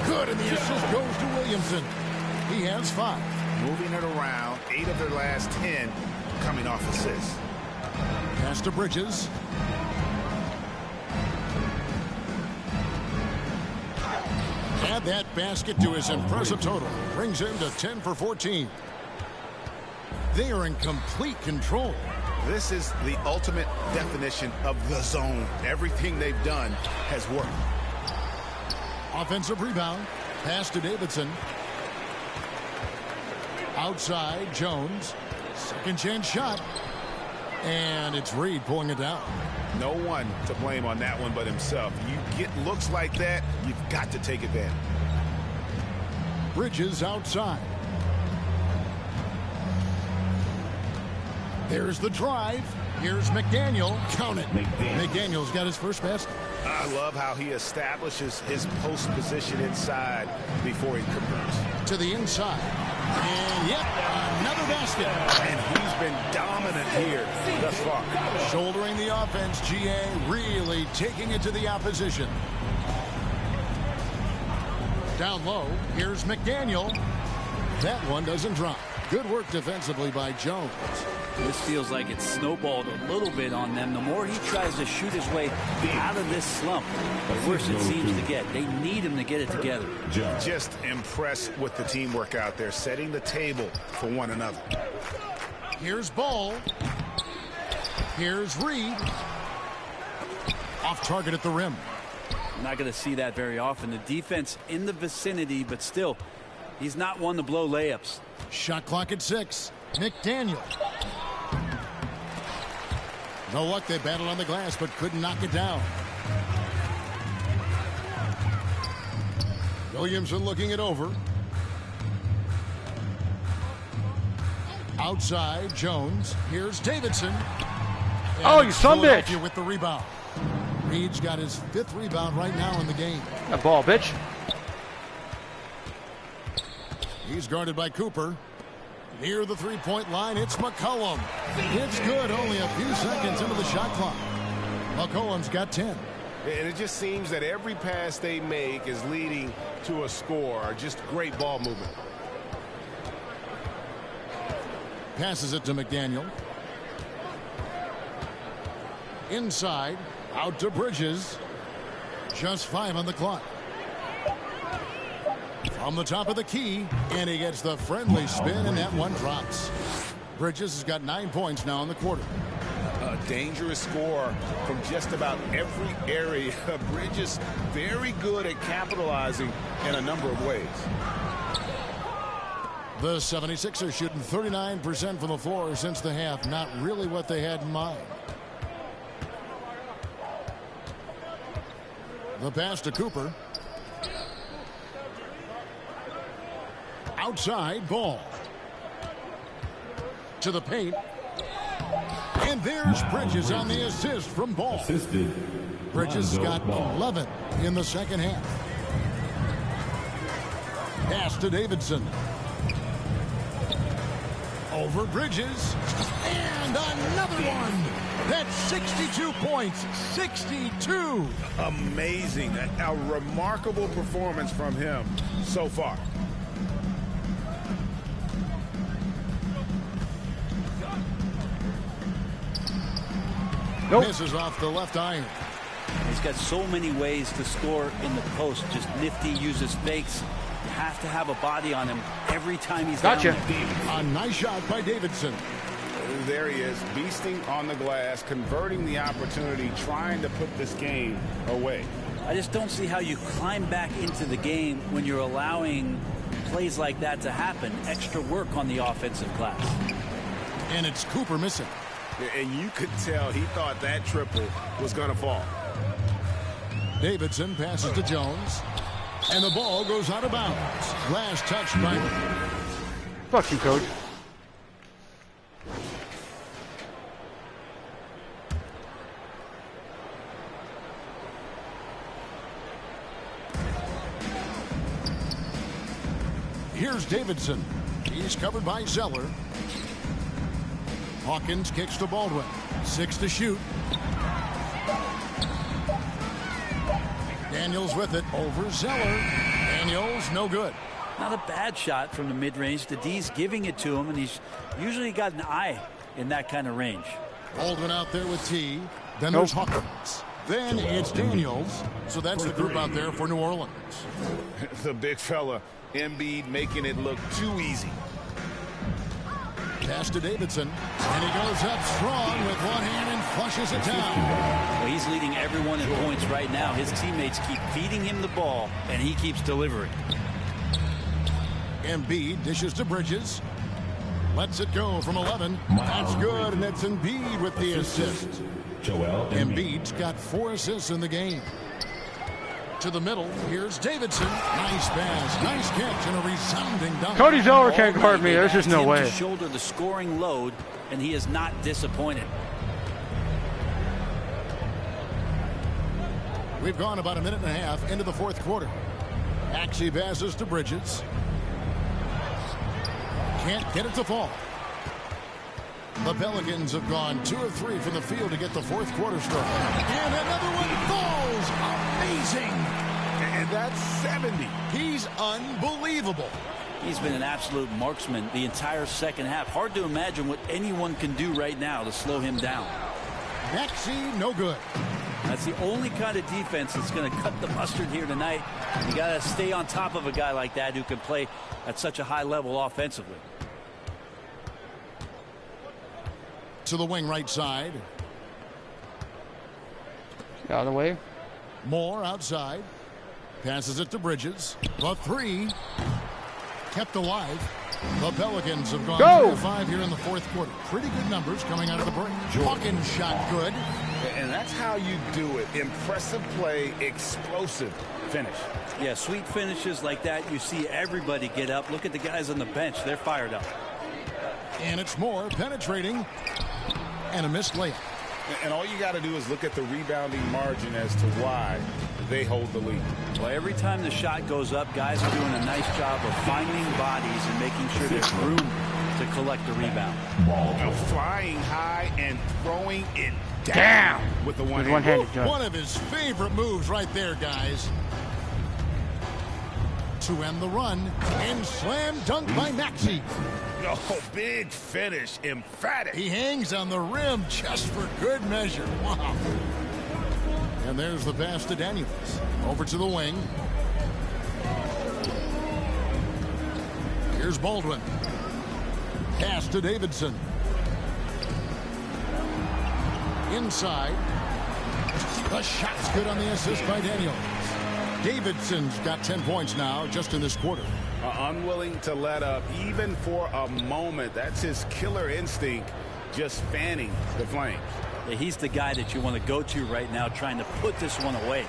Good, and the assist goes to Williamson. He has 5. Moving it around, 8 of their last 10 coming off assists. Pass to Bridges. Add that basket to his impressive total. Brings him to 10 for 14. They are in complete control. This is the ultimate definition of the zone. Everything they've done has worked. Offensive rebound. Pass to Davidson. Outside, Jones. Second chance shot. And it's Reed pulling it down. No one to blame on that one but himself. You get looks like that, you've got to take advantage. Bridges outside. There's the drive. Here's McDaniel. Count it. McDaniel's got his first basket. I love how he establishes his post position inside before he converts. To the inside. And yep, another basket. And he's been dominant here thus far. Shouldering the offense, GA really taking it to the opposition. Down low, here's McDaniel. That one doesn't drop. Good work defensively by Jones. This feels like it's snowballed a little bit on them. The more he tries to shoot his way out of this slump, the worse it seems to get. They need him to get it together. Just impressed with the teamwork out there, setting the table for one another. Here's Ball. Here's Reed. Off target at the rim. I'm not going to see that very often. The defense in the vicinity, but still, he's not one to blow layups. Shot clock at 6. McDaniel. No luck. They battled on the glass, but couldn't knock it down. Williamson looking it over. Outside, Jones. Here's Davidson. Oh, you son bitch! With the rebound. Reed's got his 5th rebound right now in the game. That ball, bitch. He's guarded by Cooper. Near the three-point line, it's McCollum. It's good, only a few seconds into the shot clock. McCollum's got 10. And it just seems that every pass they make is leading to a score. Just great ball movement. Passes it to McDaniel. Inside, out to Bridges. Just 5 on the clock. From the top of the key, and he gets the friendly spin, and that one drops. Bridges has got 9 points now in the quarter. A dangerous score from just about every area. Bridges very good at capitalizing in a number of ways. The 76ers shooting 39% from the floor since the half. Not really what they had in mind. The pass to Cooper. Outside, Ball. To the paint. And there's Bridges on the assist from Ball. Bridges has got 11 in the second half. Pass to Davidson. Over Bridges. And another one. That's 62 points. 62. Amazing. A remarkable performance from him so far. Nope. Misses off the left iron. He's got so many ways to score in the post. Just nifty, uses fakes. You have to have a body on him every time he's gotcha. down there. A nice shot by Davidson. There he is, beasting on the glass, converting the opportunity, trying to put this game away. I just don't see how you climb back into the game when you're allowing plays like that to happen. Extra work on the offensive glass. And it's Cooper missing. And you could tell he thought that triple was going to fall. Davidson passes to Jones. And the ball goes out of bounds. Last touch by... Fuck you, coach. Here's Davidson. He's covered by Zeller. Hawkins kicks to Baldwin. 6 to shoot. Daniels with it over Zeller. Daniels, no good. Not a bad shot from the mid-range. The D's giving it to him, and he's usually got an eye in that kind of range. Baldwin out there with T. Then there's Hawkins. Then it's Daniels. So that's the group out there for New Orleans. The big fella, Embiid, making it look too easy. Pass to Davidson. And he goes up strong with one hand and flushes it down. Well, he's leading everyone in points right now. His teammates keep feeding him the ball, and he keeps delivering. Embiid dishes to Bridges. Lets it go from 11. That's good, and it's Embiid with the assist. Embiid's got 4 assists in the game. To the middle, here's Davidson. Nice pass, nice catch, and a resounding dunk. Cody Zeller can't guard me. There's just no way. To shoulder the scoring load, and he is not disappointed. We've gone about a minute and a half into the fourth quarter. Maxey passes to Bridges. Can't get it to fall. The Pelicans have gone 2 of 3 from the field to get the fourth quarter started. And another one falls. Amazing. And that's 70. He's unbelievable. He's been an absolute marksman the entire second half. Hard to imagine what anyone can do right now to slow him down. Maxey, no good. That's the only kind of defense that's going to cut the mustard here tonight. You got to stay on top of a guy like that who can play at such a high level offensively. To the wing right side. Out of the way. Moore outside. Passes it to Bridges. The 3. Kept alive. The Pelicans have gone 3 of 5 here in the fourth quarter. Pretty good numbers coming out of the break. Hawkins shot good. And that's how you do it. Impressive play, explosive finish. Yeah, sweet finishes like that. You see everybody get up. Look at the guys on the bench. They're fired up. And it's Moore penetrating. And a missed layup. And all you got to do is look at the rebounding margin as to why they hold the lead. Well, every time the shot goes up, guys are doing a nice job of finding bodies and making sure there's room to collect the rebound. Flying high and throwing it down with the one-handed jump. One of his favorite moves right there, guys. To end the run, and slam dunk by Maxey. Oh, big finish, emphatic. He hangs on the rim just for good measure. Wow. And there's the pass to Daniels. Over to the wing. Here's Baldwin. Pass to Davidson. Inside. The shot's good on the assist by Daniels. Davidson's got 10 points now just in this quarter. Unwilling to let up even for a moment. That's his killer instinct, just fanning the flames. Yeah, he's the guy that you want to go to right now, trying to put this one away.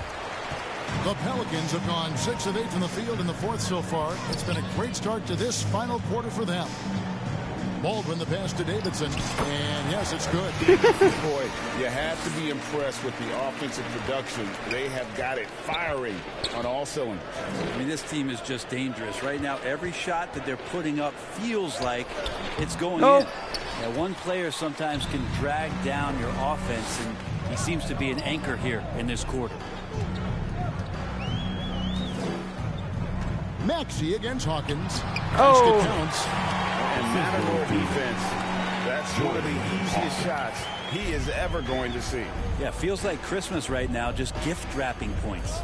The Pelicans have gone 6 of 8 from the field in the fourth so far. It's been a great start to this final quarter for them. Baldwin the pass to Davidson, and yes, it's good. Boy, you have to be impressed with the offensive production. They have got it firing on all cylinders. I mean, this team is just dangerous. Right now, every shot that they're putting up feels like it's going in. Now, one player sometimes can drag down your offense, and he seems to be an anchor here in this quarter. Maxey against Hawkins. Oh. Counts. And Matador defense, that's one of the easiest shots he is ever going to see. Yeah, feels like Christmas right now, just gift wrapping points.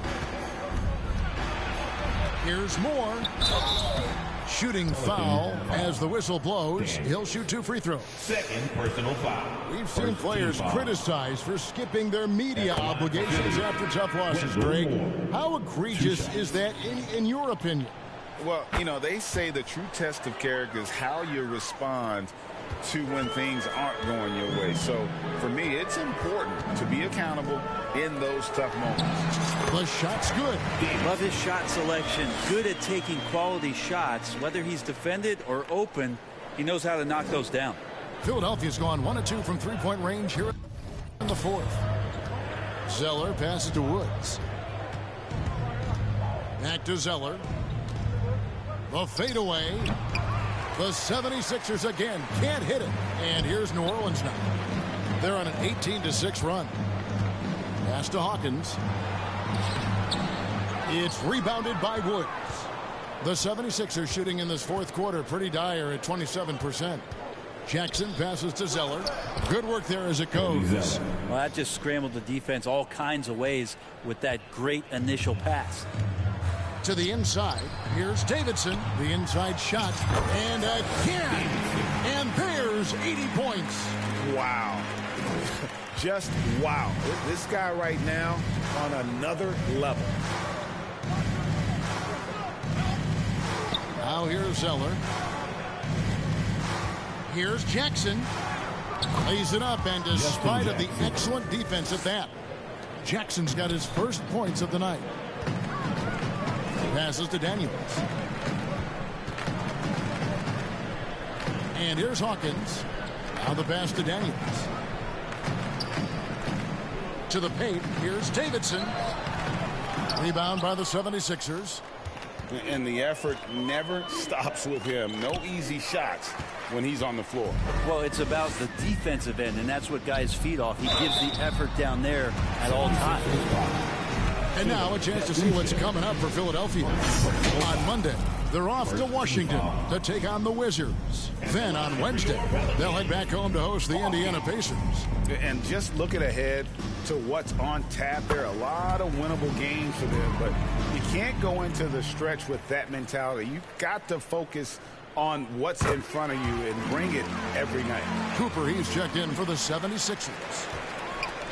Here's Moore. Shooting foul as the whistle blows. He'll shoot 2 free throws. Second personal foul. We've seen players criticized for skipping their media obligations after tough losses, Greg. How egregious is that in your opinion? Well, you know, they say the true test of character is how you respond to when things aren't going your way. So for me, it's important to be accountable in those tough moments. The shot's good. Love his shot selection. Good at taking quality shots. Whether he's defended or open, he knows how to knock those down. Philadelphia's gone 1 of 2 from three-point range here in the fourth. Zeller passes to Woods. Back to Zeller. The fadeaway. The 76ers again can't hit it. And here's New Orleans now. They're on an 18-6 run. Pass to Hawkins. It's rebounded by Woods. The 76ers shooting in this fourth quarter pretty dire at 27%. Jackson passes to Zeller. Good work there as it goes. Well, that just scrambled the defense all kinds of ways with that great initial pass. To the inside. Here's Davidson. The inside shot. And again. And there's 80 points. Wow. Just wow. This guy right now on another level. Now here's Zeller. Here's Jackson. Lays it up, and despite of the excellent defense at that, Jackson's got his first points of the night. Passes to Daniels. And here's Hawkins. Now the pass to Daniels. To the paint. Here's Davidson. Rebound by the 76ers. And the effort never stops with him. No easy shots when he's on the floor. Well, it's about the defensive end, and that's what guys feed off. He gives the effort down there at all times. And now a chance to see what's coming up for Philadelphia. On Monday, they're off to Washington to take on the Wizards. Then on Wednesday, they'll head back home to host the Indiana Pacers. And just looking ahead to what's on tap, there are a lot of winnable games for them, but you can't go into the stretch with that mentality. You've got to focus on what's in front of you and bring it every night. Cooper, he's checked in for the 76ers.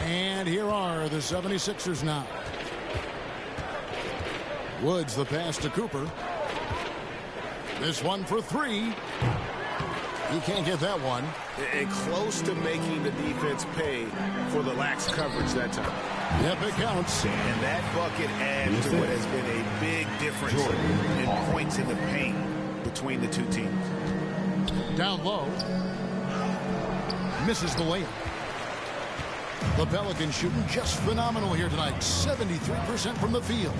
And here are the 76ers now. Woods, the pass to Cooper. This one for 3. He can't get that one. And close to making the defense pay for the lax coverage that time. Yep, it counts. And that bucket adds to what has been a big difference in points in the paint between the two teams. Down low. Misses the layup. The Pelicans shooting just phenomenal here tonight. 73% from the field.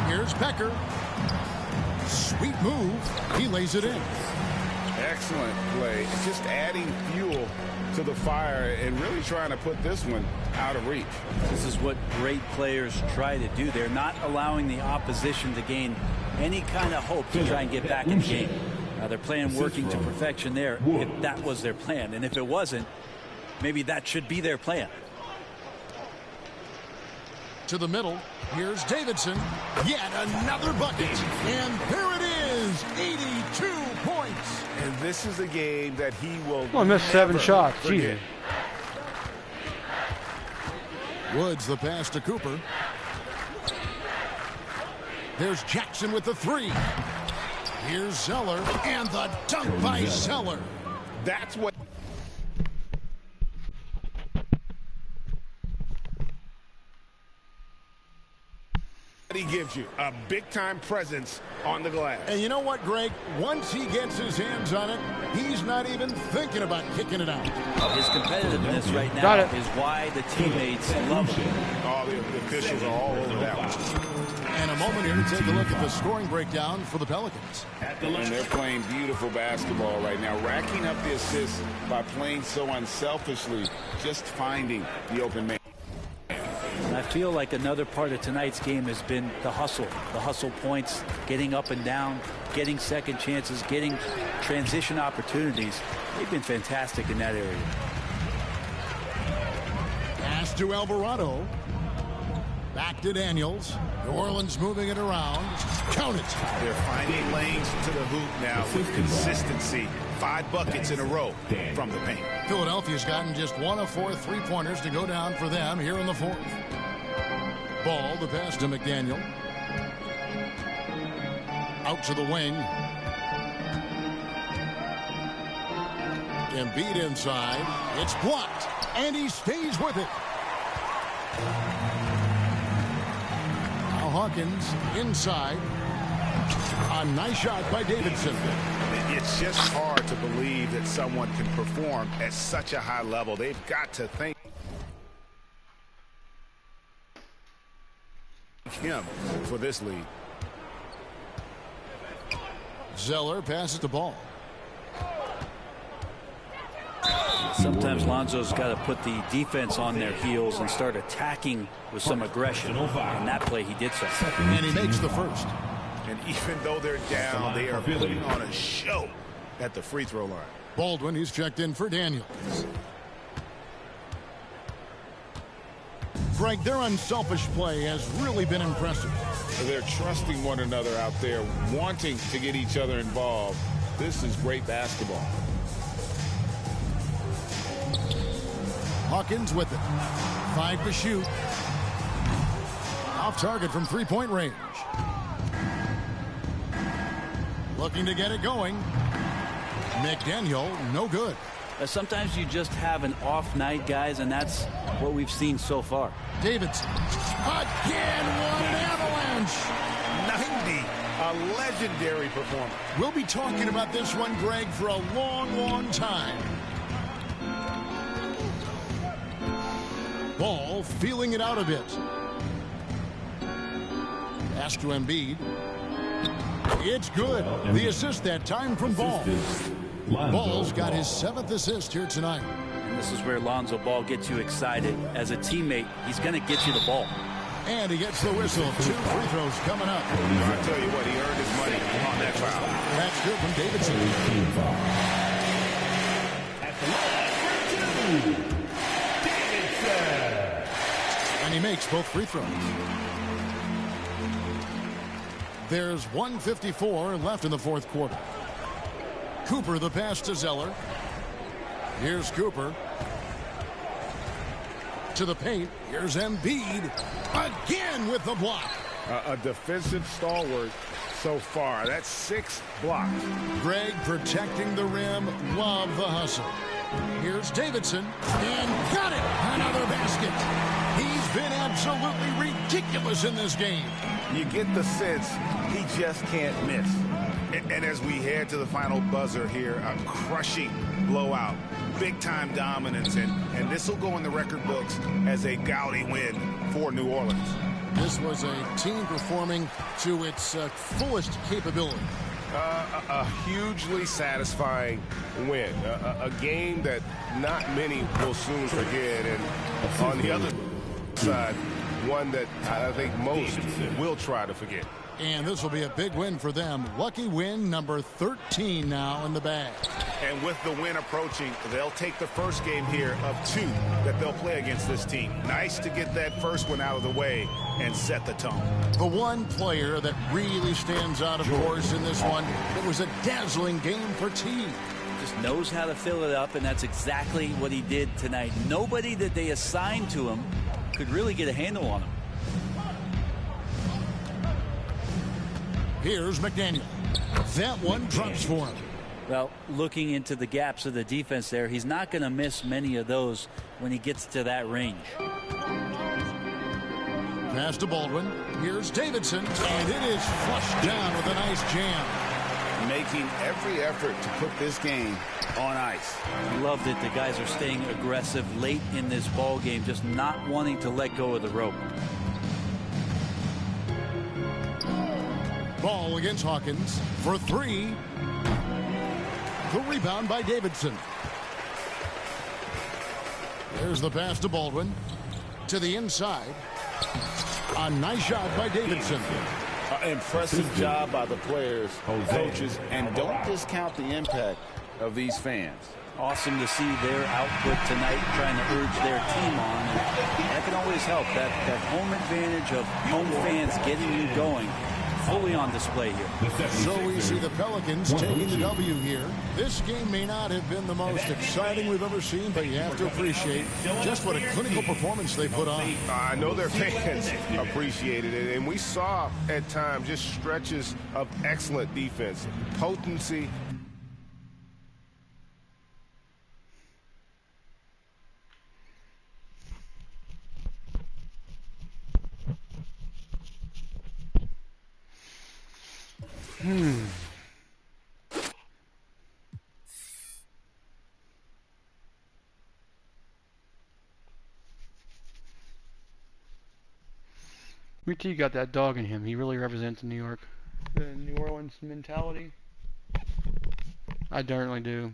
Here's Becker. Sweet move. He lays it in. Excellent play. Just adding fuel to the fire and really trying to put this one out of reach. This is what great players try to do. They're not allowing the opposition to gain any kind of hope to try and get back in the game. They're playing working to perfection there if that was their plan. And if it wasn't, maybe that should be their plan. To the middle. Here's Davidson. Yet another bucket. And there it is. 82 points. And this is a game that he will missed 7 shots. Forget. Woods, the pass to Cooper. There's Jackson with the 3. Here's Zeller. And the dunk by Zeller. That's what he gives you, a big-time presence on the glass. And you know what, Greg? Once he gets his hands on it, he's not even thinking about kicking it out. His competitiveness right now is why the teammates love him. All the officials are all over that one. And a moment here to take a look at the scoring breakdown for the Pelicans. And they're playing beautiful basketball right now, racking up the assists by playing so unselfishly, just finding the open man. And I feel like another part of tonight's game has been the hustle points, getting up and down, getting second chances, getting transition opportunities. They've been fantastic in that area. Pass to Alvarado. Back to Daniels. New Orleans moving it around. Count it. They're finding lanes to the hoop now with consistency. 5 buckets in a row from the paint. Philadelphia's gotten just 1 of 4 3-pointers to go down for them here in the 4th. Ball, the pass to McDaniel. Out to the wing. Embiid inside. It's blocked, and he stays with it. Now Hawkins inside. A nice shot by Davidson. It's just hard to believe that someone can perform at such a high level. They've got to thank him for this lead. Zeller passes the ball. Sometimes Lonzo's got to put the defense on their heels and start attacking with some aggression. In that play, he did so. And he makes the first. And even though they're down, they are putting on a show at the free throw line. Baldwin, he's checked in for Daniels. Greg, their unselfish play has really been impressive. They're trusting one another out there, wanting to get each other involved. This is great basketball. Hawkins with it. 5 to shoot. Off target from 3-point range. Looking to get it going. McDaniel, no good. Sometimes you just have an off night, guys, and that's what we've seen so far. Davidson. Again, what an avalanche. 90, a legendary performance. We'll be talking about this one, Greg, for a long, long time. Ball feeling it out a bit. Pass to Embiid. It's good. The assist that time from Ball. Ball's got his 7th assist here tonight. And this is where Lonzo Ball gets you excited. As a teammate, he's going to get you the ball. And he gets the whistle. 2 free throws coming up. I'll tell you what, he earned his money on that foul. That's good from Davidson. And he makes both free throws. There's 1:54 left in the 4th quarter. Cooper the pass to Zeller. Here's Cooper. To the paint. Here's Embiid. Again with the block. A defensive stalwart so far. That's 6 blocks. Greg protecting the rim. Love the hustle. Here's Davidson. And got it. Another basket. He's been absolutely ridiculous in this game. You get the sense he just can't miss. And as we head to the final buzzer here, a crushing blowout, big-time dominance, and this will go in the record books as a gaudy win for New Orleans. This was a team performing to its fullest capability. A hugely satisfying win, a game that not many will soon forget, and on the other side, one that I think most will try to forget. And this will be a big win for them. Lucky win number 13 now in the bag. And with the win approaching, they'll take the first game here of 2 that they'll play against this team. Nice to get that first one out of the way and set the tone. The one player that really stands out, of course, in this one, it was a dazzling game for T. Just knows how to fill it up, and that's exactly what he did tonight. Nobody that they assigned to him could really get a handle on him. Here's McDaniel. That one drops for him. Well, looking into the gaps of the defense there, he's not going to miss many of those when he gets to that range. Pass to Baldwin. Here's Davidson. And it is flushed down with a nice jam. Making every effort to put this game on ice. Loved it. The guys are staying aggressive late in this ball game, just not wanting to let go of the rope. Ball against Hawkins for 3. The rebound by Davidson. There's the pass to Baldwin. To the inside. A nice shot by Davidson. Impressive job by the players, coaches, and don't discount the impact of these fans. Awesome to see their output tonight, trying to urge their team on. And that can always help. That home advantage of home fans getting you going, fully on display here. So we see the Pelicans taking the W here. This game may not have been the most exciting we've ever seen, but you have to appreciate just what a clinical performance they put on. I know their fans appreciated it, and we saw at times just stretches of excellent defense, potency. Wait till you got that dog in him. He really represents New York. The New Orleans mentality. I certainly do.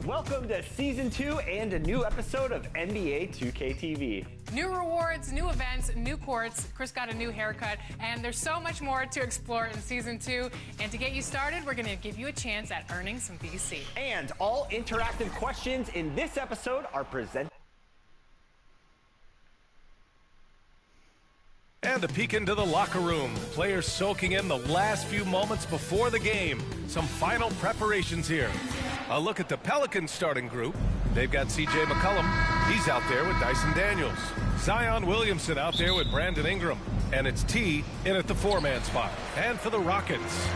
Welcome to Season 2 and a new episode of NBA 2K24. New rewards, new events, new courts. Chris got a new haircut, and there's so much more to explore in Season 2. And to get you started, we're going to give you a chance at earning some VC. And all interactive questions in this episode are presented. And a peek into the locker room. Players soaking in the last few moments before the game. Some final preparations here. A look at the Pelicans starting group. They've got C.J. McCollum. He's out there with Dyson Daniels. Zion Williamson out there with Brandon Ingram. And it's T in at the four-man spot. And for the Rockets,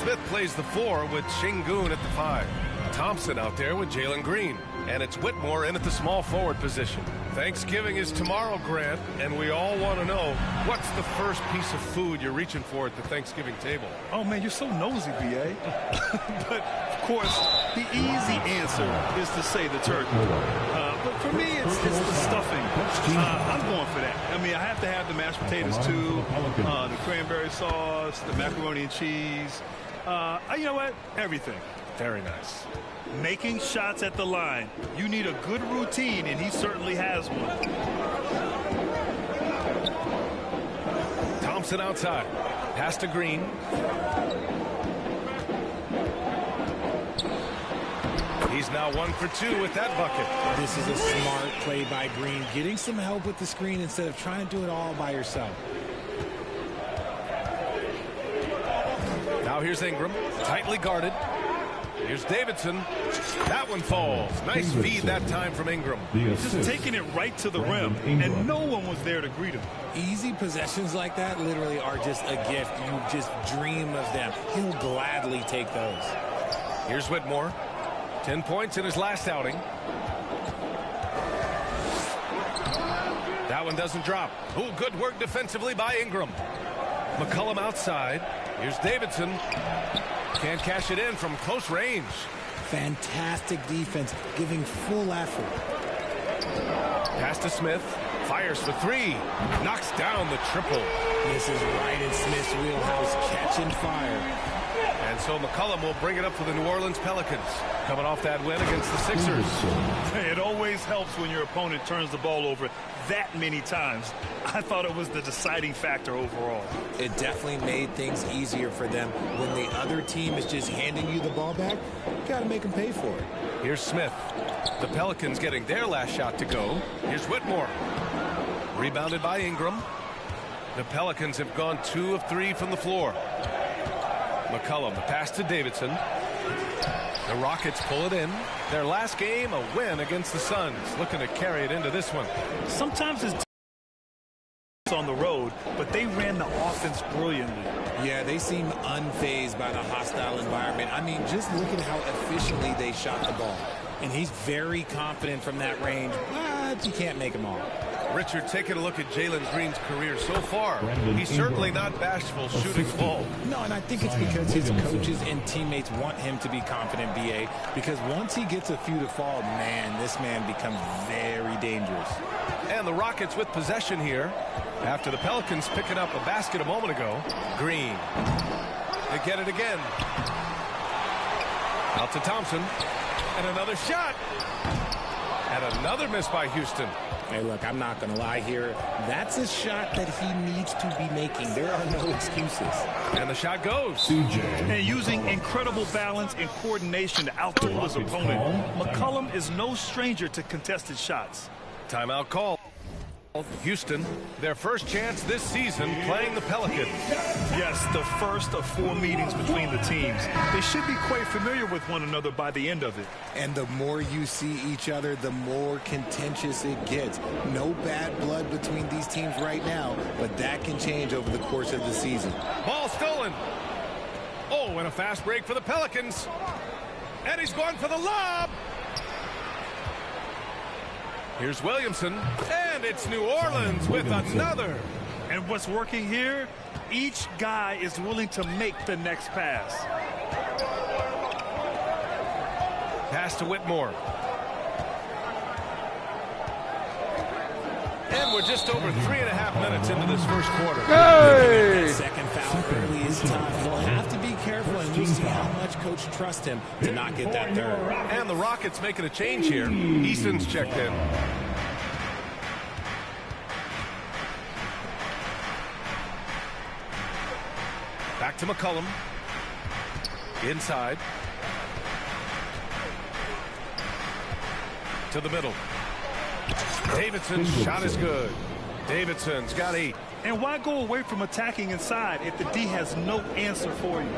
Smith plays the 4 with Şengün at the 5. Thompson out there with Jalen Green. And it's Whitmore in at the small forward position. Thanksgiving is tomorrow, Grant, and we all want to know, what's the first piece of food you're reaching for at the Thanksgiving table? Oh, man, you're so nosy, B.A. But, of course, the easy answer is to say the turkey. But for me, it's the stuffing. I'm going for that. I mean, I have to have the mashed potatoes, too, the cranberry sauce, the macaroni and cheese. You know what? Everything. Very nice. Making shots at the line. You need a good routine, and he certainly has one. Thompson outside. Pass to Green. He's now 1 for 2 with that bucket. This is a smart play by Green, getting some help with the screen instead of trying to do it all by yourself. Now here's Ingram, tightly guarded. Here's Davidson. That one falls. Nice feed that time from Ingram. Just taking it right to the rim, and no one was there to greet him. Easy possessions like that literally are just a gift. You just dream of them. He'll gladly take those. Here's Whitmore. 10 points in his last outing. That one doesn't drop. Oh, good work defensively by Ingram. McCollum outside. Here's Davidson. Can't cash it in from close range. Fantastic defense, giving full effort. Pass to Smith. Fires for 3. Knocks down the triple. This is right in Smith's wheelhouse, catching fire. And so McCollum will bring it up for the New Orleans Pelicans. Coming off that win against the Sixers. It always helps when your opponent turns the ball over that many times. I thought it was the deciding factor overall. It definitely made things easier for them. When the other team is just handing you the ball back, you got to make them pay for it. Here's Smith. The Pelicans getting their last shot to go. Here's Whitmore. Rebounded by Ingram. The Pelicans have gone 2 of 3 from the floor. McCollum, the pass to Davidson. The Rockets pull it in. Their last game, a win against the Suns. Looking to carry it into this one. Sometimes it's on the road, but they ran the offense brilliantly. Yeah, they seem unfazed by the hostile environment. I mean, just look at how efficiently they shot the ball. And he's very confident from that range, but you can't make them all. Richard, taking a look at Jalen Green's career so far, he's certainly not bashful shooting the ball. No, and I think it's because his coaches and teammates want him to be confident, BA, because once he gets a few to fall, man, this man becomes very dangerous. And the Rockets with possession here after the Pelicans picking up a basket a moment ago. Green. They get it again. Out to Thompson. And another shot. And another miss by Houston. Hey, look, I'm not going to lie here. That's a shot that he needs to be making. There are no excuses. And the shot goes. And using incredible balance and coordination to outdo his opponent, McCollum is no stranger to contested shots. Timeout call. Houston, their first chance this season playing the Pelicans. Yes, the first of 4 meetings between the teams. They should be quite familiar with one another by the end of it. And the more you see each other, the more contentious it gets. No bad blood between these teams right now, but that can change over the course of the season. Ball stolen. Oh, and a fast break for the Pelicans. And he's going for the lob. Here's Williamson, and it's New Orleans with another. And what's working here, each guy is willing to make the next pass. Pass to Whitmore. And we're just over 3.5 minutes into this first quarter. Hey! Second foul early is tough. He'll have to be careful, and we'll see how much coach trusts him to not get that third. And the Rockets making a change here. Easton's checked in. Back to McCollum. Inside. To the middle. Davidson's shot is good. Davidson's got 8. And why go away from attacking inside if the D has no answer for you?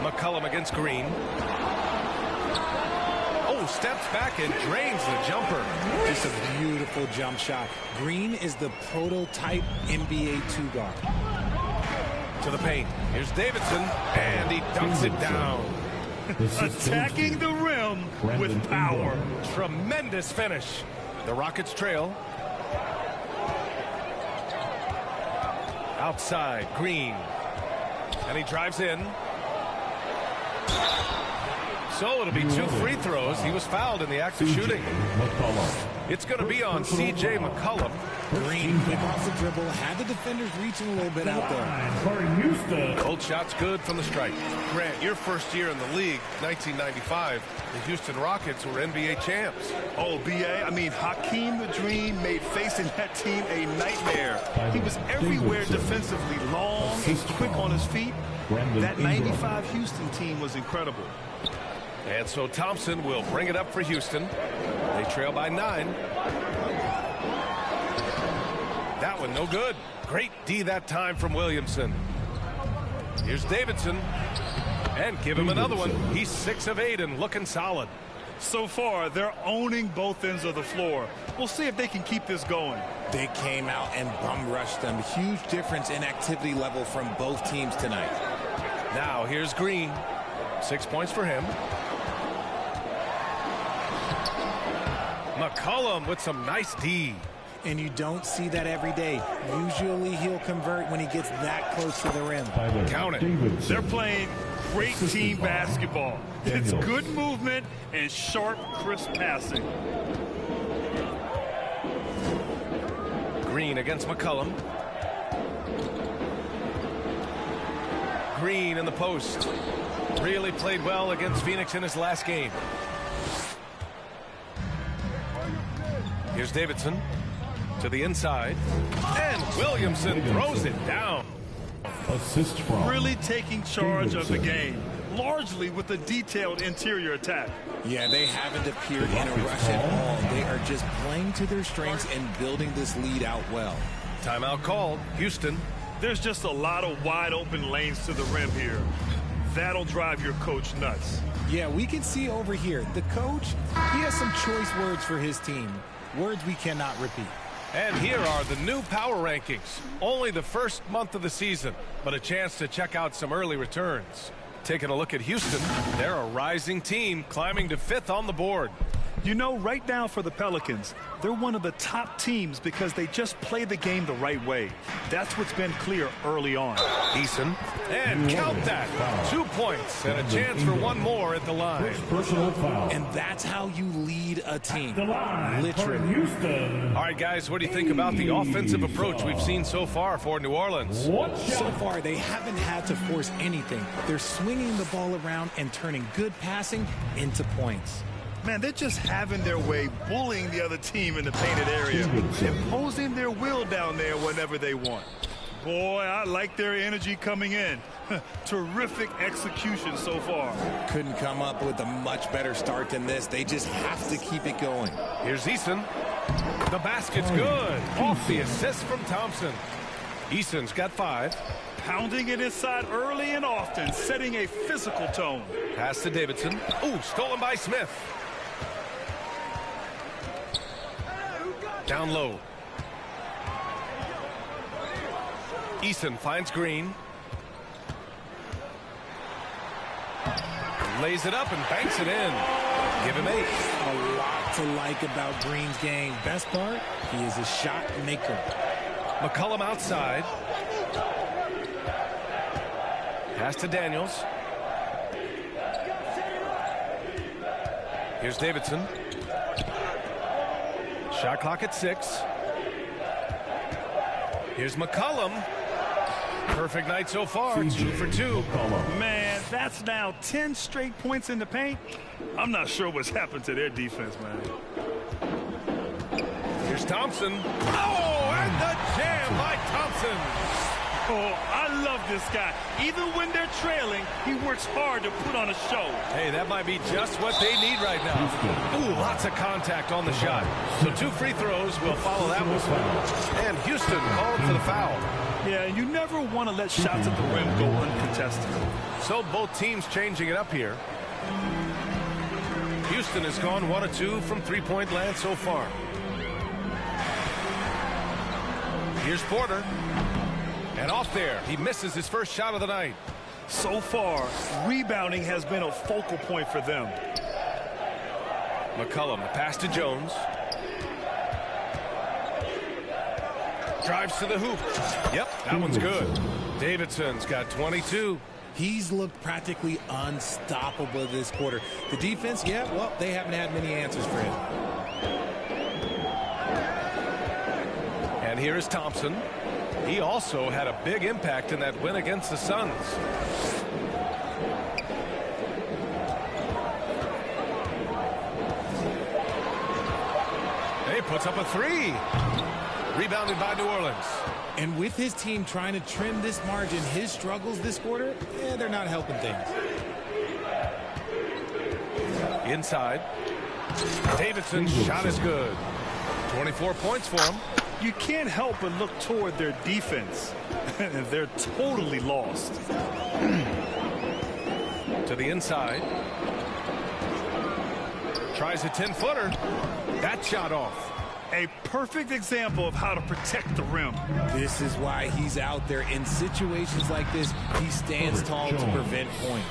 McCollum against Green. Oh, steps back and drains the jumper. Just a beautiful jump shot. Green is the prototype NBA 2-guard. To the paint. Here's Davidson, and he dunks it down. Attacking the rim with power. Tremendous finish. The Rockets trail. Outside, Green. And he drives in. So it'll be 2 free throws. He was fouled in the act of shooting. It's going to be on C.J. McCollum. Green, quick off the dribble, had the defenders reaching a little bit out there. Both shots good from the stripe. Grant, your first year in the league, 1995, the Houston Rockets were NBA champs. Oh, B.A., I mean, Hakeem the Dream made facing that team a nightmare. He was everywhere defensively, long and quick on his feet. That 95 Houston team was incredible. And so Thompson will bring it up for Houston. They trail by 9. That one no good. Great D that time from Williamson. Here's Davidson. And give him another one. He's 6 of 8 and looking solid. So far, they're owning both ends of the floor. We'll see if they can keep this going. They came out and bum rushed them. Huge difference in activity level from both teams tonight. Now here's Green. 6 points for him. McCollum with some nice D. And you don't see that every day. Usually he'll convert when he gets that close to the rim. Count it. They're playing great team basketball. It's good movement and sharp, crisp passing. Green against McCollum. Green in the post. Really played well against Phoenix in his last game. Here's Davidson to the inside. And Williamson throws it down. Assist from really taking charge of the game, largely with a detailed interior attack. Yeah, they haven't appeared in a rush at all. They are just playing to their strengths and building this lead out well. Timeout called. Houston. There's just a lot of wide open lanes to the rim here. That'll drive your coach nuts. Yeah, we can see over here. The coach, he has some choice words for his team. Words we cannot repeat. And here are the new power rankings. Only the first month of the season, but a chance to check out some early returns. Taking a look at Houston, they're a rising team climbing to 5th on the board. You know, right now for the Pelicans, they're one of the top teams because they just play the game the right way. That's what's been clear early on. Eason, and count that. 2 points and a chance for one more at the line. And that's how you lead a team. Literally. All right, guys, what do you think about the offensive approach we've seen so far for New Orleans? So far, they haven't had to force anything. They're swinging the ball around and turning good passing into points. Man, they're just having their way, bullying the other team in the painted area, imposing their will down there whenever they want. Boy, I like their energy coming in. Terrific execution so far. Couldn't come up with a much better start than this. They just have to keep it going. Here's Eason. The basket's good. Off the assist from Thompson. Eason's got 5. Pounding it inside early and often, setting a physical tone. Pass to Davidson. Ooh, stolen by Smith. Down low. Eason finds Green. Lays it up and banks it in. Give him 8. A lot to like about Green's game. Best part, he is a shot maker. McCollum outside. Pass to Daniels. Here's Davidson. Shot clock at 6. Here's McCollum. Perfect night so far. 2 for 2. Man, that's now 10 straight points in the paint. I'm not sure what's happened to their defense, man. Here's Thompson. Oh, and the jam by Thompson. Oh, I love this guy. Even when they're trailing, he works hard to put on a show. Hey, that might be just what they need right now. Ooh, lots of contact on the shot. So 2 free throws will follow that one. And Houston called for the foul. Yeah, you never want to let shots at the rim go uncontested. So both teams changing it up here. Houston has gone 1 of 2 from 3-point land so far. Here's Porter. And off there, he misses his first shot of the night. So far, rebounding has been a focal point for them. McCollum, a pass to Jones. Drives to the hoop. Yep, that one's good. Davidson's got 22. He's looked practically unstoppable this quarter. The defense, yeah, well, they haven't had many answers for him. And here is Thompson. He also had a big impact in that win against the Suns. He puts up a 3. Rebounded by New Orleans. And with his team trying to trim this margin, his struggles this quarter, they're not helping things. Inside. Davidson's shot is good. 24 points for him. You can't help but look toward their defense. They're totally lost. To the inside. Tries a 10-footer. That shot off. A perfect example of how to protect the rim. This is why he's out there. In situations like this, he stands tall to prevent points.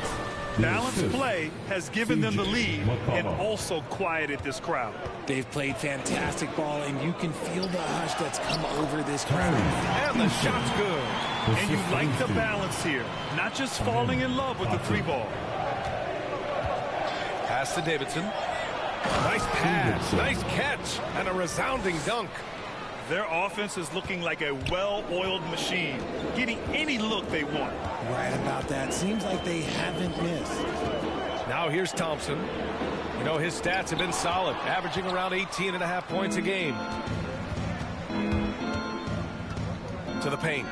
Balanced play has given them the lead and also quieted this crowd. They've played fantastic ball, and you can feel the hush that's come over this crowd. And the shot's good. And you like the balance here, not just falling in love with the 3-ball. Pass to Davidson. Nice pass, nice catch, and a resounding dunk. Their offense is looking like a well-oiled machine, getting any look they want. Right about that. Seems like they haven't missed. Now here's Thompson. You know, his stats have been solid, averaging around 18.5 points a game. To the paint.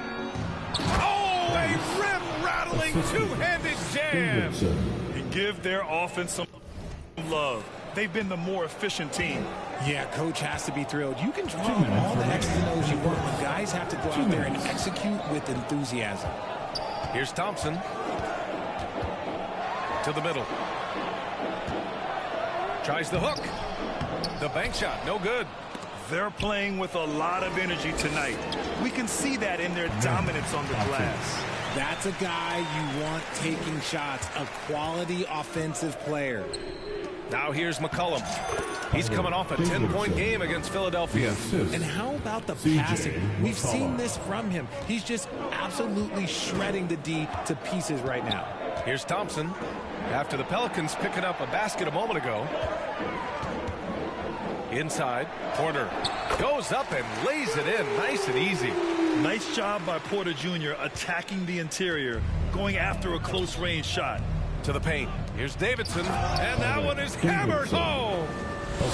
Oh, a rim-rattling two-handed jam. And give their offense some love. They've been the more efficient team. Yeah, coach has to be thrilled. You can draw all the X's and O's you want, but guys have to go out there and execute with enthusiasm. Here's Thompson. To the middle. Tries the hook. The bank shot, no good. They're playing with a lot of energy tonight. We can see that in their dominance on the glass. That's a guy you want taking shots, a quality offensive player. Now here's McCollum. He's coming off a 10-point game against Philadelphia. And how about the passing? We've seen this from him. He's just absolutely shredding the D to pieces right now. Here's Thompson. After the Pelicans picking up a basket a moment ago. Inside, Porter goes up and lays it in nice and easy. Nice job by Porter Jr. attacking the interior, going after a close-range shot. To the paint. Here's Davidson, and that one is hammered home.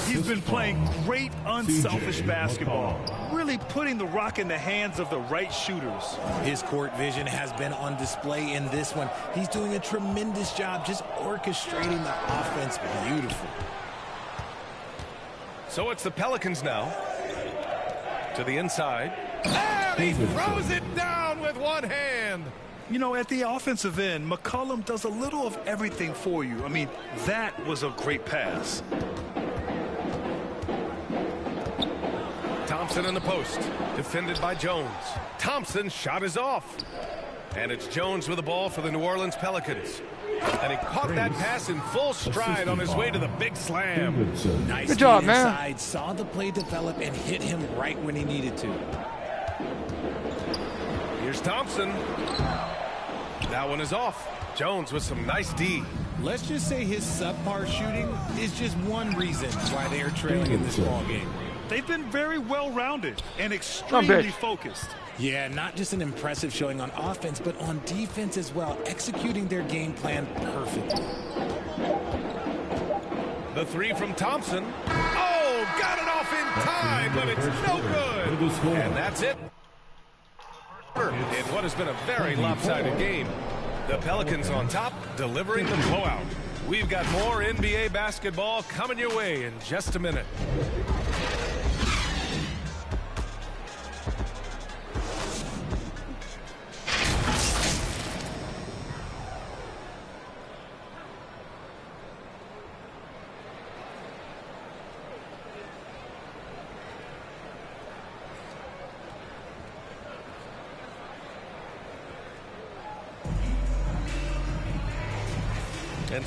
He's been playing great, unselfish basketball, really putting the rock in the hands of the right shooters. His court vision has been on display in this one. He's doing a tremendous job just orchestrating the offense beautifully. So it's the Pelicans now. To the inside. And he throws it down with one hand. You know, at the offensive end, McCollum does a little of everything for you. I mean, that was a great pass. Thompson in the post. Defended by Jones. Thompson's shot is off. And it's Jones with the ball for the New Orleans Pelicans. And he caught that pass in full stride on his way to the big slam. Nice. Good job, man. Inside, saw the play develop and hit him right when he needed to. Here's Thompson. That one is off. Jones with some nice D. Let's just say his subpar shooting is just one reason why they are trailing in this ball game. They've been very well-rounded and extremely focused. Yeah, not just an impressive showing on offense, but on defense as well, executing their game plan perfectly. The three from Thompson. Oh, got it off in time, but it's no good. And that's it. In what has been a very lopsided game. The Pelicans on top, delivering the blowout. We've got more NBA basketball coming your way in just a minute. And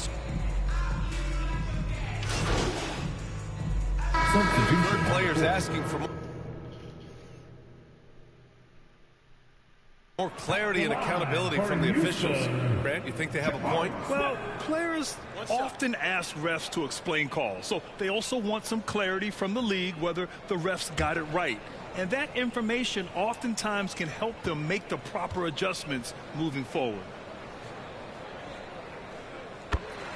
third players asking for more clarity and accountability from the officials. Grant, you think they have a point? Well, players often ask refs to explain calls, so they also want some clarity from the league whether the refs got it right. And that information oftentimes can help them make the proper adjustments moving forward.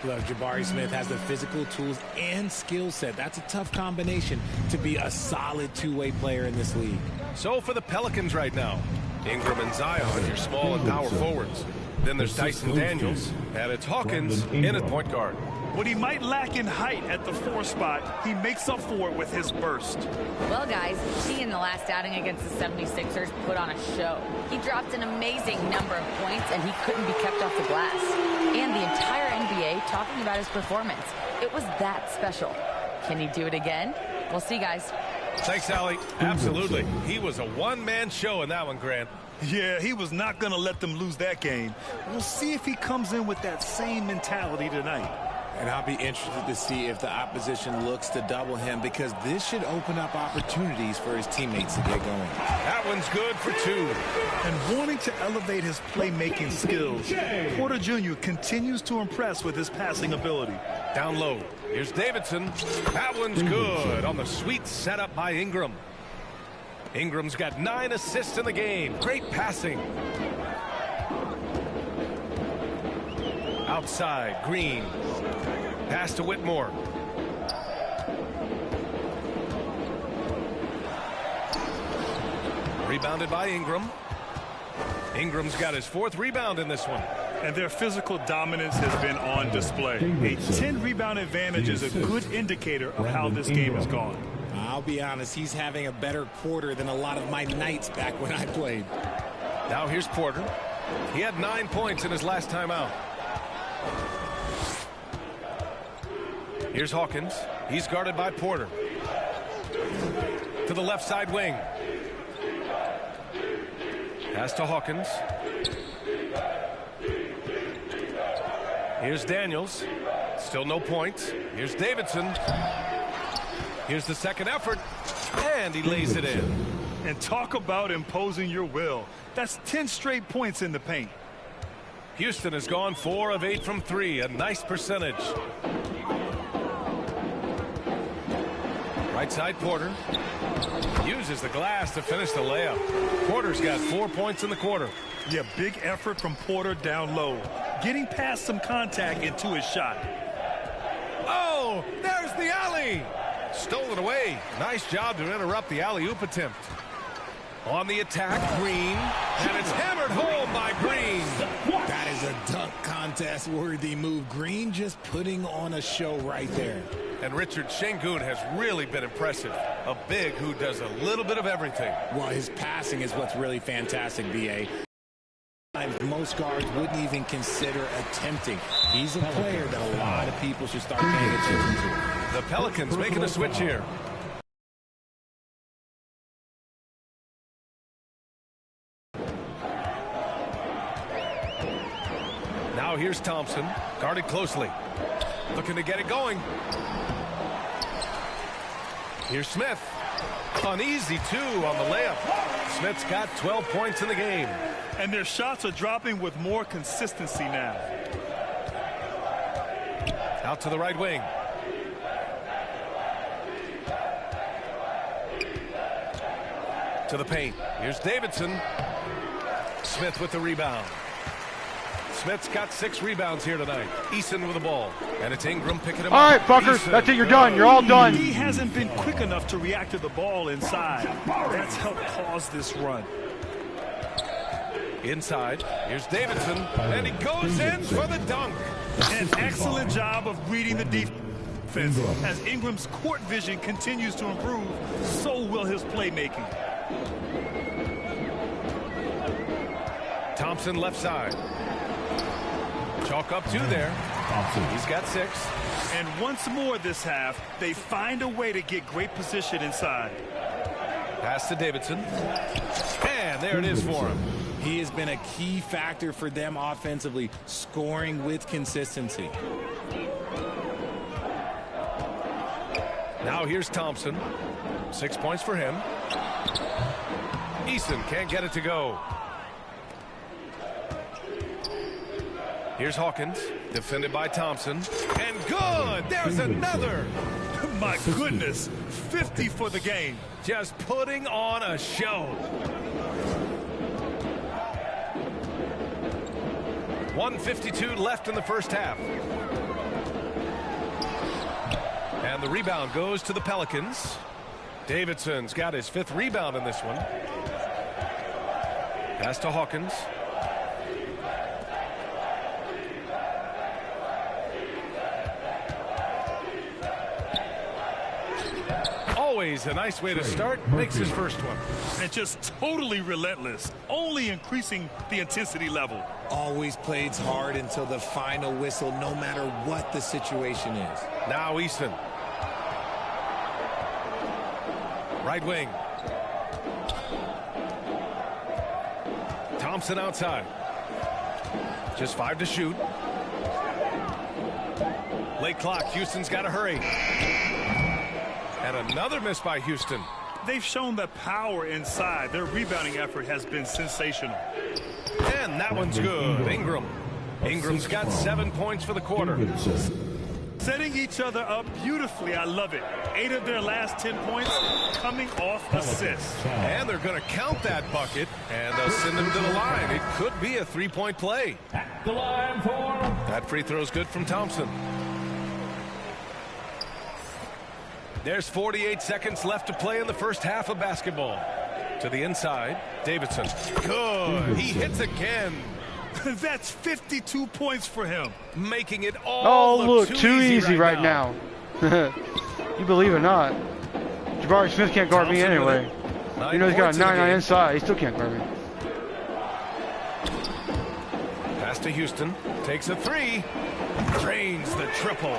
Look, Jabari Smith has the physical tools and skill set. That's a tough combination to be a solid two-way player in this league. So for the Pelicans right now, Ingram and Zion, your small and power forwards. Then there's Dyson Daniels, and it's Hawkins in at point guard. What he might lack in height at the 4 spot, he makes up for it with his burst. Well, guys, he in the last outing against the 76ers put on a show. He dropped an amazing number of points, and he couldn't be kept off the glass. And the entire NBA talking about his performance. It was that special. Can he do it again? We'll see, guys. Thanks, Allie. Absolutely. He was a one-man show in that one, Grant. Yeah, he was not going to let them lose that game. We'll see if he comes in with that same mentality tonight. And I'll be interested to see if the opposition looks to double him, because this should open up opportunities for his teammates to get going. That one's good for 2. And wanting to elevate his playmaking skills, Porter Jr. continues to impress with his passing ability. Down low. Here's Davidson. That one's good on the sweet setup by Ingram. Ingram's got 9 assists in the game. Great passing. Outside, Green. Pass to Whitmore. Rebounded by Ingram. Ingram's got his 4th rebound in this one. And their physical dominance has been on display. A 10-rebound advantage is a good indicator of how this game has gone. I'll be honest, he's having a better quarter than a lot of my nights back when I played. Now here's Porter. He had 9 points in his last time out. Here's Hawkins. He's guarded by Porter. To the left side wing. Pass to Hawkins. Here's Daniels. Still no points. Here's Davidson. Here's the second effort. And he lays it in. And talk about imposing your will. That's 10 straight points in the paint. Houston has gone 4 of 8 from 3. A nice percentage. Right side Porter. Uses the glass to finish the layup. Porter's got 4 points in the quarter. Yeah, big effort from Porter down low. Getting past some contact into his shot. Oh, there's the alley. Stolen away. Nice job to interrupt the alley-oop attempt. On the attack, Green. And it's hammered home by Green. That is a dunk contest worthy move. Green just putting on a show right there. And Richard Şengün has really been impressive. A big who does a little bit of everything. Well, his passing is what's really fantastic, B.A. Most guards wouldn't even consider attempting. He's a player that a lot of people should start paying attention to. The Pelicans making a switch here. Now here's Thompson, guarded closely. Looking to get it going. Here's Smith. Uneasy, too, on the layup. Smith's got 12 points in the game. And their shots are dropping with more consistency now. Out to the right wing. To the paint. Here's Davidson. Smith with the rebound. Smith's got 6 rebounds here tonight. Eason with the ball. And it's Ingram picking him up. All right, fuckers. Eason. That's it. You're done. You're all done. He hasn't been quick enough to react to the ball inside. That's helped cause this run. Inside. Here's Davidson. And he goes in for the dunk. An excellent job of reading the defense. As Ingram's court vision continues to improve, so will his playmaking. Thompson left side. Chalk up 2 there. He's got 6. And once more this half, they find a way to get great position inside. Pass to Davidson. And there it is for him. He has been a key factor for them offensively, scoring with consistency. Now here's Thompson. 6 points for him. Eason can't get it to go. Here's Hawkins, defended by Thompson. And good! There's another! My goodness, 50 for the game. Just putting on a show. 1:52 left in the first half. And the rebound goes to the Pelicans. Davidson's got his 5th rebound in this one. Pass to Hawkins. Always a nice way to start. Makes his first one. And just totally relentless, only increasing the intensity level. Always plays hard until the final whistle, no matter what the situation is. Now Eason. Right wing. Thompson outside. Just 5 to shoot. Late clock. Houston's got to hurry. And another miss by Houston. They've shown the power inside. Their rebounding effort has been sensational. And that one's good. Ingram. Ingram's got 7 points for the quarter. Setting each other up beautifully. I love it. 8 of their last 10 points coming off assists. And they're going to count that bucket, and they'll send them to the line. It could be a 3-point play. At the line for... That free throw's good from Thompson. There's 48 seconds left to play in the first half of basketball. To the inside, Davidson. Good. He hits again. That's 52 points for him. Making it all look too easy right now. You believe it or not. Jabari Smith can't guard me anyway. You know he's got a 9 inside. He still can't guard me. Pass to Houston. Takes a three. Drains the triple.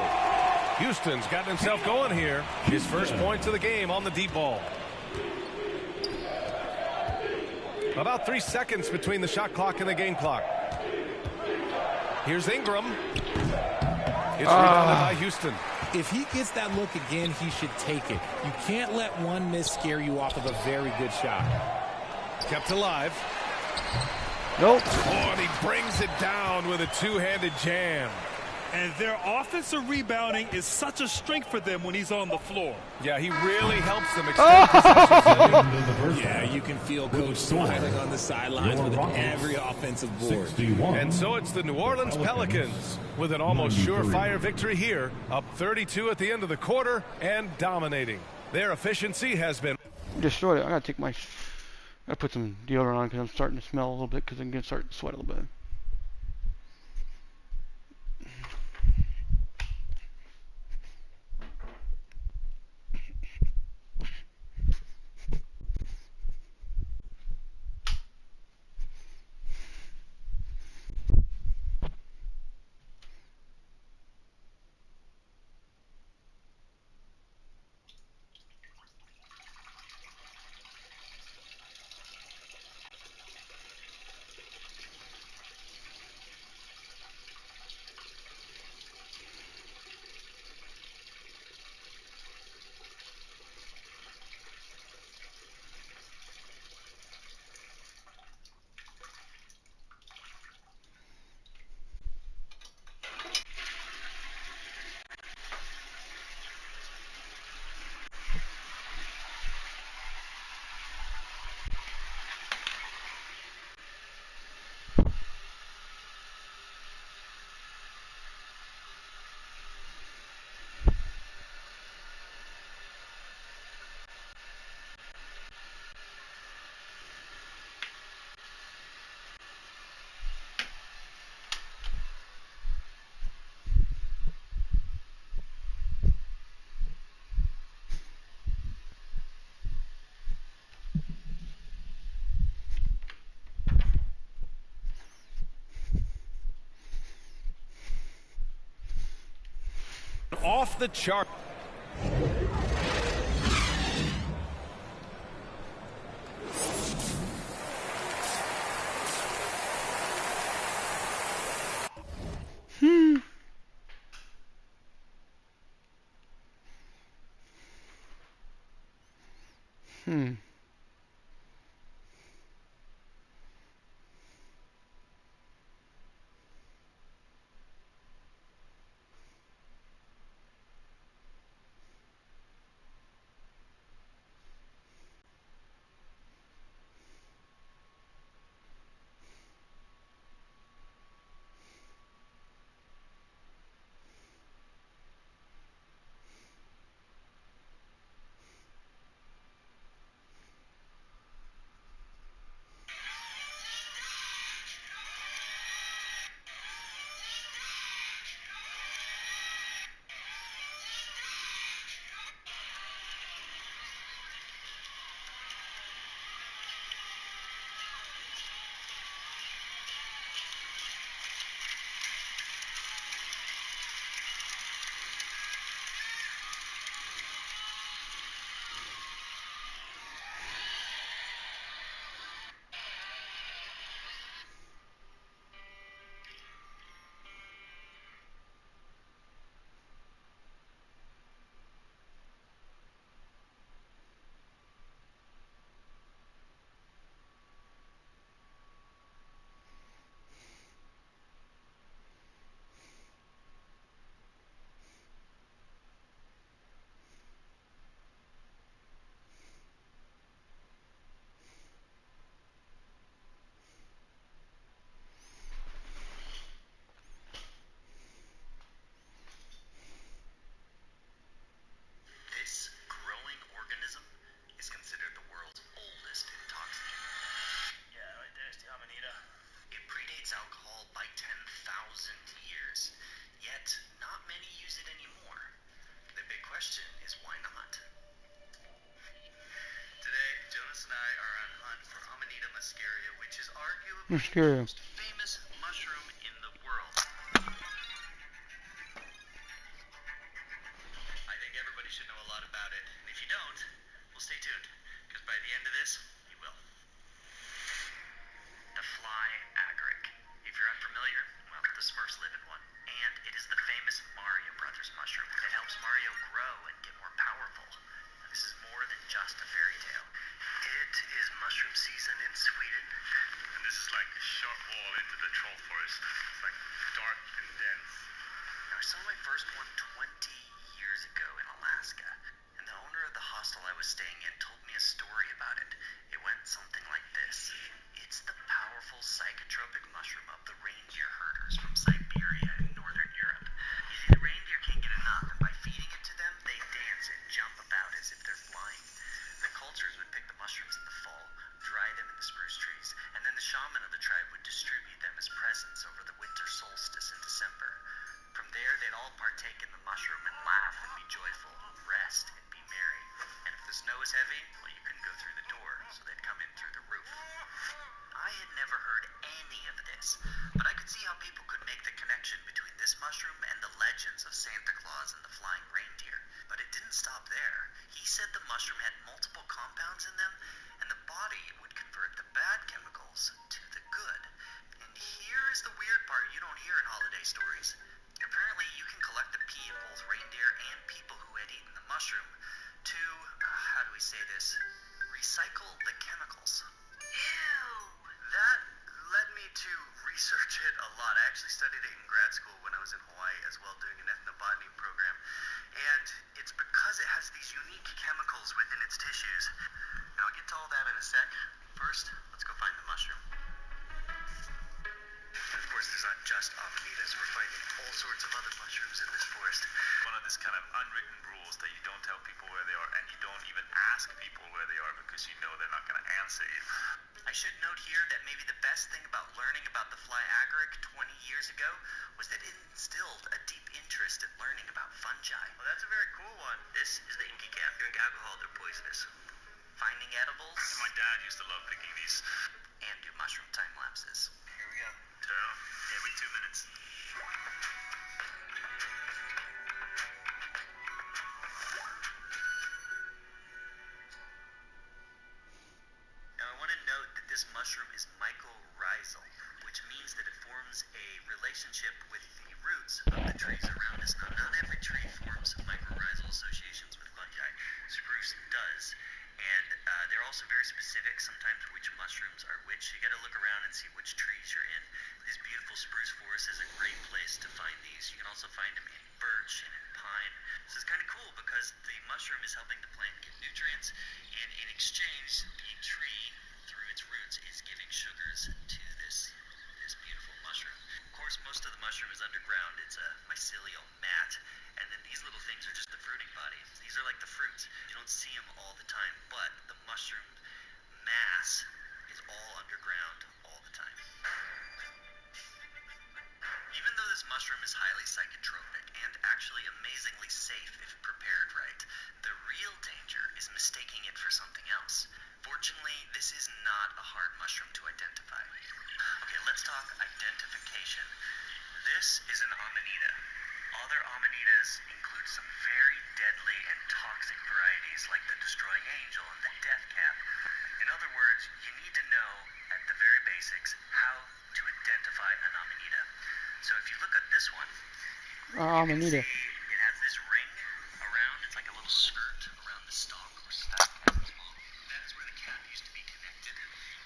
Houston's gotten himself going here. His first points of the game on the deep ball. About 3 seconds between the shot clock and the game clock. Here's Ingram. It's rebounded by Houston. If he gets that look again, he should take it. You can't let one miss scare you off of a very good shot. Kept alive. Nope. Oh, and he brings it down with a two-handed jam. And their offensive rebounding is such a strength for them when he's on the floor. Yeah, he really helps them extend possessions. Yeah, you can feel Coach smiling on the sidelines with every offensive board. And so it's the New Orleans Pelicans with an almost surefire victory here, up 32 at the end of the quarter and dominating. Their efficiency has been destroyed. I gotta put some deodorant on because I'm starting to smell a little bit because I'm gonna start to sweat a little bit. off the chart. Sure. Most famous mushroom in the world. I think everybody should know a lot about it. And if you don't, well, stay tuned, because by the end of this, you will. The fly agaric. If you're unfamiliar, well, the Smurfs live in one. And it is the famous Mario Brothers mushroom that helps Mario grow and get more powerful. Now, this is more than just a fairy tale. It is mushroom season in Sweden. And this is like a short wall into the troll forest. It's like dark and dense. Now, I saw my first one 20 years ago in Alaska. And the owner of the hostel I was staying in told me a story about it. It went something like this. It's the powerful psychotropic mushroom of the reindeer herders from Siberia in northern Europe. You see, the reindeer can't get enough, and by feeding it to them, they dance and jump about as if they're flying. The cultures would pick the mushrooms in the fall, dry them in the spruce trees, and then the shaman of the tribe would distribute them as presents over the winter solstice in December. From there, they'd all partake in the mushroom and laugh and be joyful, rest and be merry. And if the snow was heavy, well, you couldn't go through the door, so they'd come in through the roof. I had never heard any of this, but I could see how people could make the connection between this mushroom and the legends of Santa Claus and the flying reindeer. But it didn't stop there. He said the mushroom had multiple compounds in them, and the body would convert the bad chemicals to the good. And here is the weird part you don't hear in holiday stories. Apparently, you can collect the pee of both reindeer and people who had eaten the mushroom to, how do we say this, recycle the chemicals. Ew! That led me to research it a lot. I actually studied it in grad school when I was in Hawaii as well, doing an ethnobotany program. And it's because it has these unique chemicals within its tissues. Now, I'll get to all that in a sec. First, let's go find the mushroom. And of course, there's not just amanitas. We're finding all sorts of other mushrooms in this forest. One of these kind of unwritten rules that you don't tell people where they are, and you don't even ask people where they are because you know they're not going to answer you. I should note here that maybe the best thing about learning about the fly agaric 20 years ago was that it instilled a deep interest in learning about fungi. Well, that's a very cool one. This is the inky cap. Drink alcohol, they're poisonous. Finding edibles. My dad used to love picking these. And do mushroom time lapses. Here we go. Turn on every 2 minutes. Now, I want to note that this mushroom is mycorrhizal, which means that it forms a relationship with the roots of the trees around us. Now, not every tree forms mycorrhizal associations with fungi. Spruce does. And they're also very specific sometimes which mushrooms are which. You got to look around and see which trees you're in. This beautiful spruce forest is a great place to find these. You can also find them in birch and in pine. This is kind of cool because the mushroom is helping the plant get nutrients, and in exchange, the tree, through its roots, is giving sugars to this beautiful mushroom. Of course, most of the mushroom is underground. It's a mycelial mat, and then these little things are just the fruiting body. These are like the fruits. You don't see them all the time, but the mushroom mass is all underground all the time. Even though this mushroom is highly psychotropic and actually amazingly safe if prepared right, the real danger is mistaking it for something else. Fortunately, this is not a hard mushroom to identify. Okay, let's talk identification. This is an amanita. Other amanitas include some very deadly and toxic varieties like the destroying angel and the death cap. In other words, you need to know at the very basics how to identify an amanita. So if you look at this one, you can see it has this ring around. It's like a little skirt around the stalk or stack. That is where the cap used to be connected.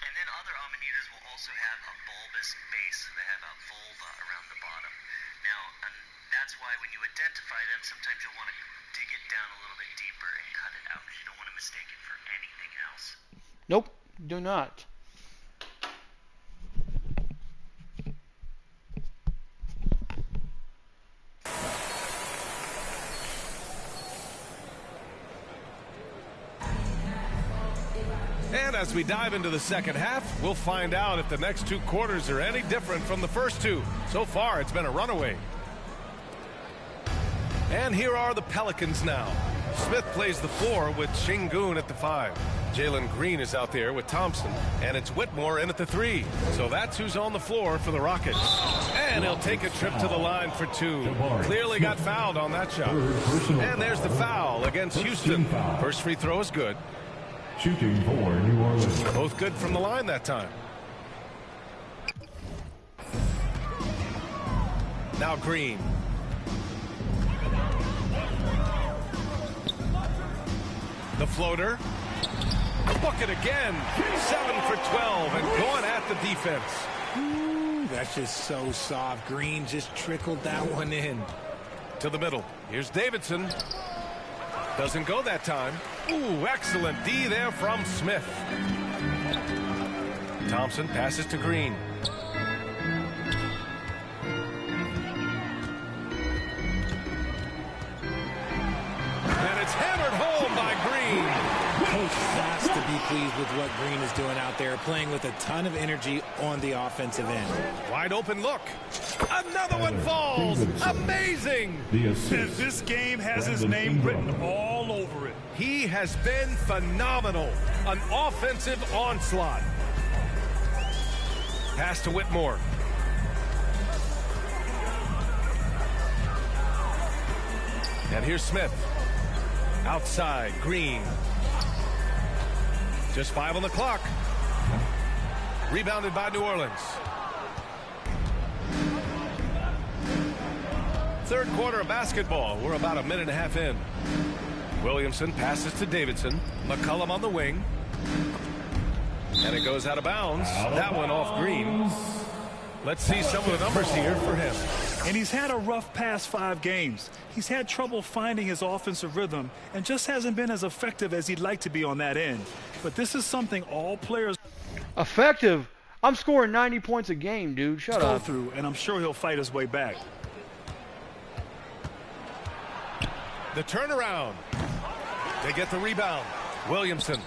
And then other amanitas will also have a bulbous base. They have a vulva around the bottom. Now, that's why when you identify them, sometimes you'll want to dig it down a little bit deeper and cut it out. You don't want to mistake it for anything else. Nope, do not. And as we dive into the second half, we'll find out if the next 2 quarters are any different from the first 2. So far, it's been a runaway. And here are the Pelicans now. Smith plays the 4 with Şengün at the 5. Jalen Green is out there with Thompson, and it's Whitmore in at the 3. So that's who's on the floor for the Rockets. And he'll take a trip to the line for 2. Clearly got fouled on that shot. And there's the foul against Houston. First free throw is good. Shooting for New Orleans. Both good from the line that time. Now Green. The floater. Book it again. 7 for 12 and going at the defense. Ooh, that's just so soft. Green just trickled that one in. To the middle. Here's Davidson. Doesn't go that time. Ooh, excellent D there from Smith. Thompson passes to Green. And it's hammered home by Green. Coach has to be pleased with what Green is doing out there, playing with a ton of energy on the offensive end. Wide open look. Another one falls. Amazing. And this game has his name written all over it. He has been phenomenal. An offensive onslaught. Pass to Whitmore. And here's Smith. Outside, Green. Just 5 on the clock. Rebounded by New Orleans. Third quarter of basketball. We're about a minute and a half in. Williamson passes to Davidson. McCollum on the wing. And it goes out of bounds. That one off Green. Let's see some of the numbers here for him. And he's had a rough past 5 games. He's had trouble finding his offensive rhythm and just hasn't been as effective as he'd like to be on that end. But this is something all players effective. I'm scoring 90 points a game, dude. Shut go up. through, and I'm sure he'll fight his way back. The turnaround. They get the rebound. Williamson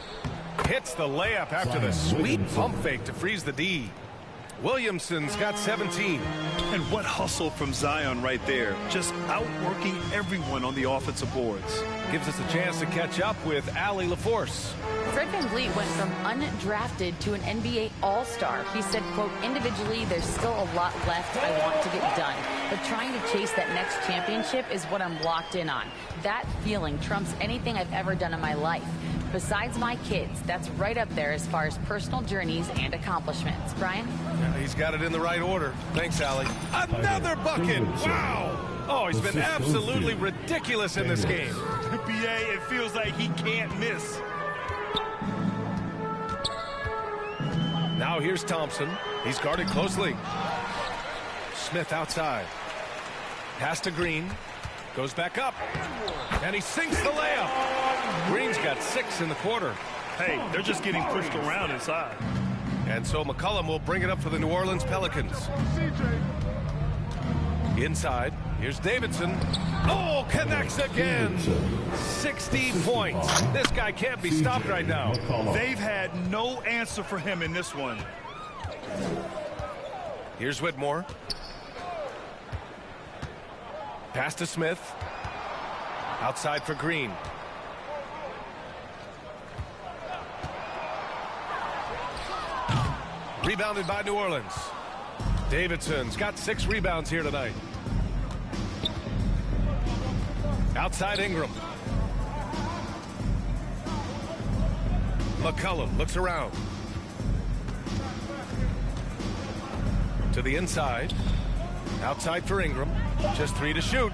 hits the layup after the sweet pump fake to freeze the D. Williamson's got 17. And what hustle from Zion right there. Just outworking everyone on the offensive boards. Gives us a chance to catch up with Allie LaForce. Fred VanVleet went from undrafted to an NBA All-Star. He said, quote, individually, there's still a lot left I want to get done. But trying to chase that next championship is what I'm locked in on. That feeling trumps anything I've ever done in my life. Besides my kids, that's right up there as far as personal journeys and accomplishments. Brian? Yeah, he's got it in the right order. Thanks, Allie. Another bucket! Wow! Oh, he's been absolutely ridiculous in this game. NBA, it feels like he can't miss. Now here's Thompson. He's guarded closely. Smith outside. Pass to Green. Goes back up. And he sinks the layup. Green's got 6 in the quarter. Hey, they're just getting pushed around inside. And so McCollum will bring it up for the New Orleans Pelicans. Inside. Here's Davidson. Oh, connects again. 60 points. This guy can't be stopped right now. They've had no answer for him in this one. Here's Whitmore. Pass to Smith. Outside for Green. Rebounded by New Orleans. Davidson's got 6 rebounds here tonight. Outside Ingram. McCollum looks around. To the inside. Outside for Ingram. Just 3 to shoot.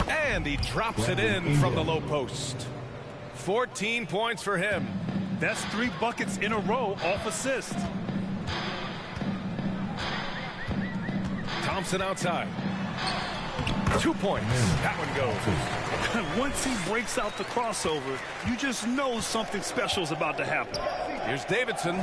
And he drops it in from the low post. 14 points for him. That's 3 buckets in a row off assist. Thompson outside. 2 points. That one goes. Once he breaks out the crossover, you just know something special is about to happen. Here's Davidson.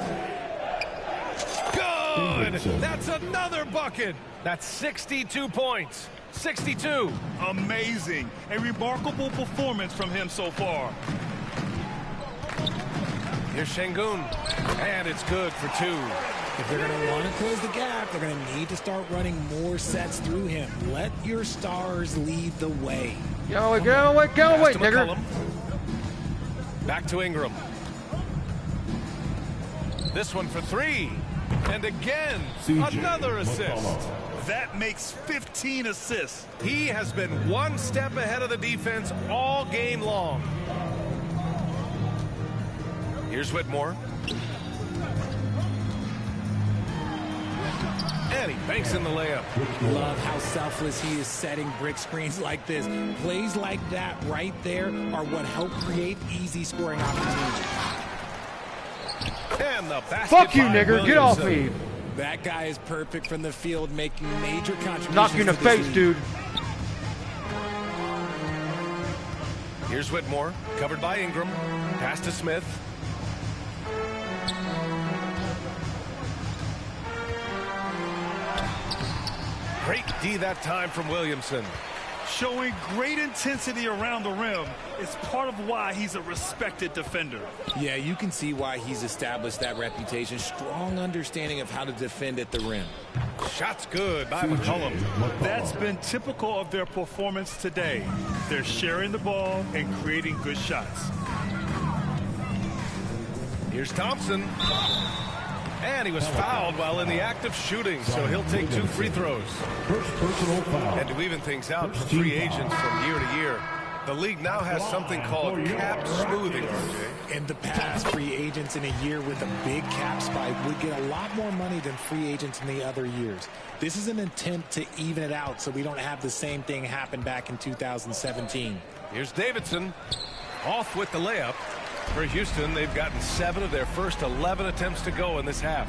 Good! That's another bucket. That's 62 points. 62. Amazing. A remarkable performance from him so far. Here's Şengün. And it's good for 2. If they're going to want to close the gap, they're going to need to start running more sets through him. Let your stars lead the way. Go away, nigger. Back to Ingram. This one for three. And again, another assist. That makes 15 assists. He has been one step ahead of the defense all game long. Here's Whitmore. And he banks in the layup. Love how selfless he is setting brick screens like this. Plays like that right there are what help create easy scoring opportunities. And the basket. Fuck you, nigger. Get off me. That guy is perfect from the field, making major contributions. Knock you in the face, dude. Here's Whitmore, covered by Ingram. Pass to Smith. Great D that time from Williamson. Showing great intensity around the rim is part of why he's a respected defender. Yeah, you can see why he's established that reputation. Strong understanding of how to defend at the rim. Shots good by McCollum. That's been typical of their performance today. They're sharing the ball and creating good shots. Here's Thompson. And he was fouled while in the act of shooting, so he'll take 2 free throws. First personal foul. And to even things out for free agents from year to year, the league now has something called cap smoothing, RJ. In the past, free agents in a year with a big cap spike would get a lot more money than free agents in the other years. This is an attempt to even it out so we don't have the same thing happen back in 2017. Here's Davidson, off with the layup. For Houston, they've gotten 7 of their first 11 attempts to go in this half.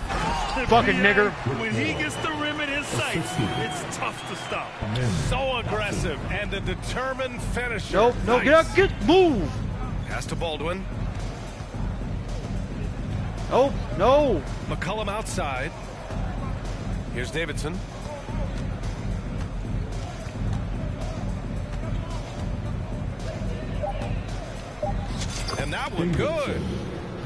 Fucking nigger. When he gets the rim in his sights, it's tough to stop. So aggressive and a determined finisher. Nope, no, nice. get move. Pass to Baldwin. Oh, no. McCollum outside. Here's Davidson. And that one good.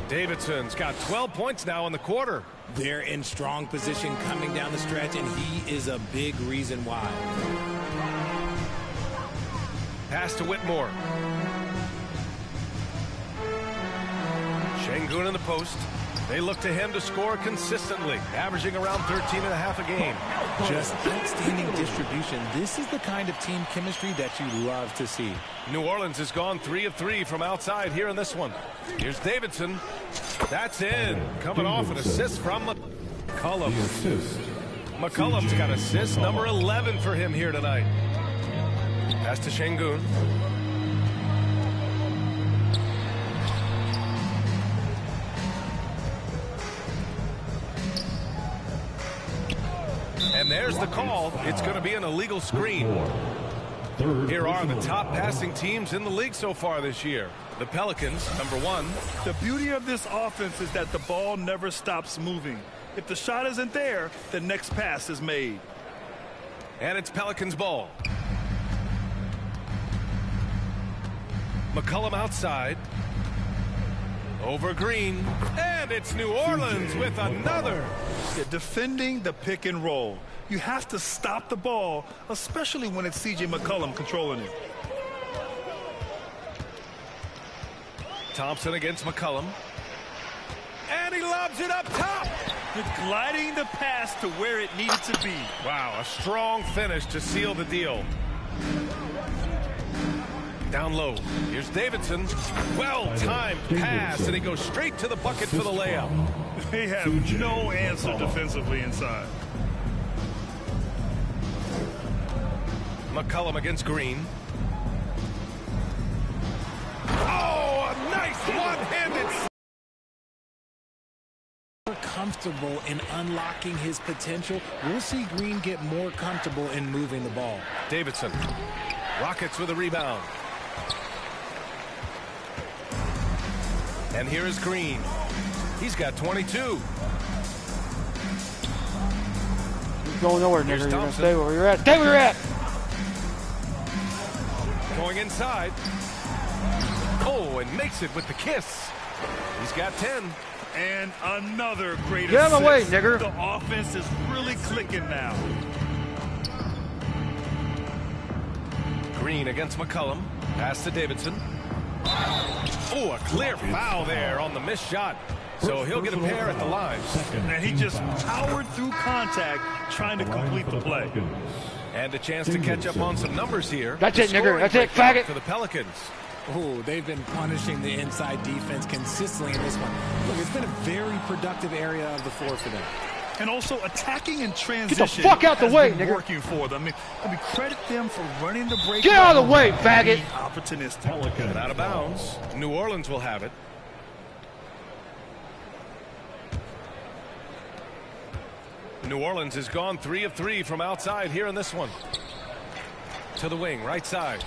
Davidson's got 12 points now in the quarter. They're in strong position coming down the stretch, and he is a big reason why. Pass to Whitmore. Şengün in the post. They look to him to score consistently, averaging around 13.5 a game. Just outstanding distribution. This is the kind of team chemistry that you love to see. New Orleans has gone 3 of 3 from outside here in this one. Here's Davidson. That's in. Coming off an assist from McCollum. McCollum's got assist number 11 for him here tonight. Pass to Şengün. And there's the call. It's going to be an illegal screen. Here are the top passing teams in the league so far this year. The Pelicans, number 1. The beauty of this offense is that the ball never stops moving. If the shot isn't there, the next pass is made. And it's Pelicans ball. McCollum outside. Over Green. And it's New Orleans with another. Defending the pick and roll. You have to stop the ball, especially when it's C.J. McCollum controlling it. Thompson against McCollum. And he lobs it up top. Gliding the pass to where it needed to be. Wow, a strong finish to seal the deal. Down low. Here's Davidson. Well-timed pass, and he goes straight to the bucket for the layup. They have no answer defensively inside. McCollum against Green. Oh, a nice one-handed. Comfortable in unlocking his potential. We'll see Green get more comfortable in moving the ball. Davidson. Rockets with a rebound. And here is Green. He's got 22. You're going nowhere, nigger. You're going to stay where you're at. Stay where you're at. Going inside. Oh, and makes it with the kiss. He's got 10. And another great Get out of the way, assist. nigger. The offense is really clicking now. Green against McCollum. Pass to Davidson. Oh, a clear foul there on the missed shot. So he'll get a pair at the line. And he just powered through contact trying to complete the play. And a chance to catch up on some numbers here. That's it, nigger. That's it, faggot. For the Pelicans. Oh, they've been punishing the inside defense consistently in this one. Look, it's been a very productive area of the floor for them. And also attacking in transition. Get the fuck out the way, nigga. Working for them. I mean, credit them for running the break. Get out of the way, faggot. Opportunistic. And out of bounds. New Orleans will have it. New Orleans has gone 3 of 3 from outside here in this one. To the wing, right side.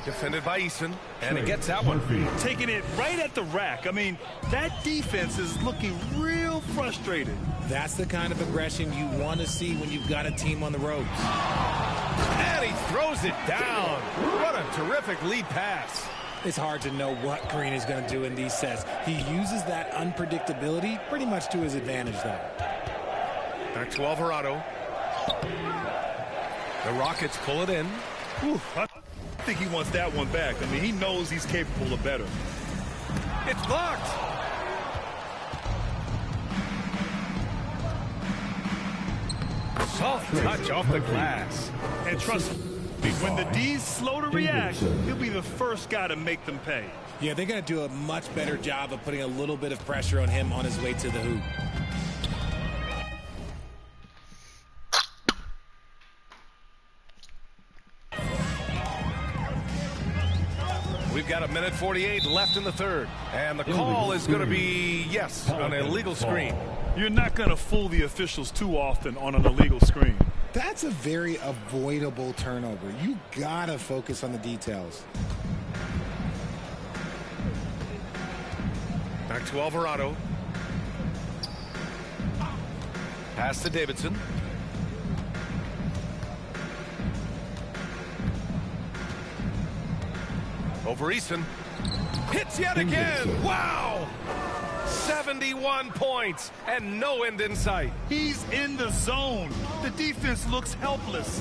Defended by Eason, and he gets that one. Taking it right at the rack. I mean, that defense is looking real frustrated. That's the kind of aggression you want to see when you've got a team on the ropes. And he throws it down. What a terrific lead pass. It's hard to know what Green is going to do in these sets. He uses that unpredictability pretty much to his advantage, though. Back to Alvarado. The Rockets pull it in. Whew, I think he wants that one back. I mean, he knows he's capable of better. It's blocked. Soft touch off the glass. And trust me, when the D's slow to react, he'll be the first guy to make them pay. Yeah, they're going to do a much better job of putting a little bit of pressure on him on his way to the hoop. We've got 1:48 left in the third. And the call is going to be, yes, an illegal screen. You're not going to fool the officials too often on an illegal screen. That's a very avoidable turnover. You got to focus on the details. Back to Alvarado. Pass to Davidson. Over Eason. Hits yet again. Wow! 71 points and no end in sight. He's in the zone. The defense looks helpless.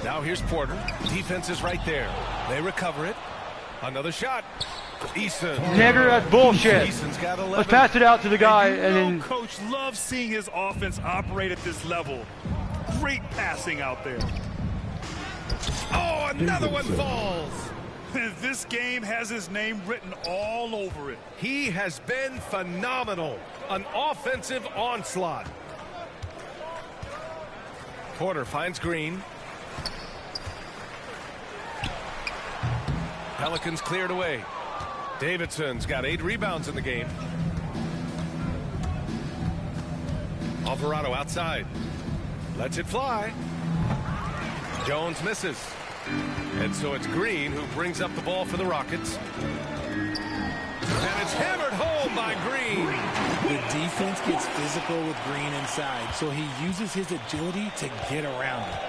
Now here's Porter. Defense is right there. They recover it. Another shot. Eason. Nigger, that's bullshit. Eason's got 11. Let's pass it out to the guy. And and then Coach loves seeing his offense operate at this level. Great passing out there. Oh, another one falls. This game has his name written all over it. He has been phenomenal. An offensive onslaught. Porter finds Green. Pelicans cleared away. Davidson's got 8 rebounds in the game. Alvarado outside. Lets it fly. Jones misses. And so it's Green who brings up the ball for the Rockets. And it's hammered home by Green. The defense gets physical with Green inside, so he uses his agility to get around it.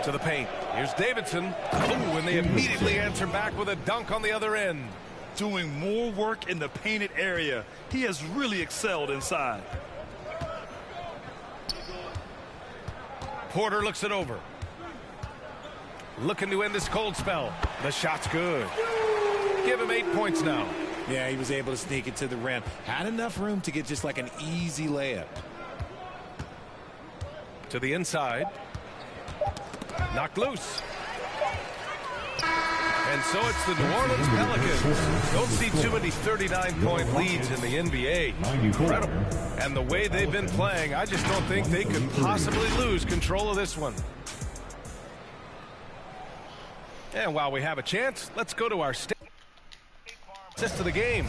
To the paint. Here's Davidson. Oh, and they immediately answer back with a dunk on the other end. Doing more work in the painted area. He has really excelled inside. Porter looks it over. Looking to end this cold spell. The shot's good. Give him 8 points now. Yeah, he was able to sneak it to the rim. Had enough room to get just like an easy layup. To the inside. Knocked loose. And so it's the New Orleans Pelicans. Don't see too many 39-point leads in the NBA. Incredible. And the way they've been playing, I just don't think they could possibly lose control of this one. And while we have a chance, let's go to our assist of the game.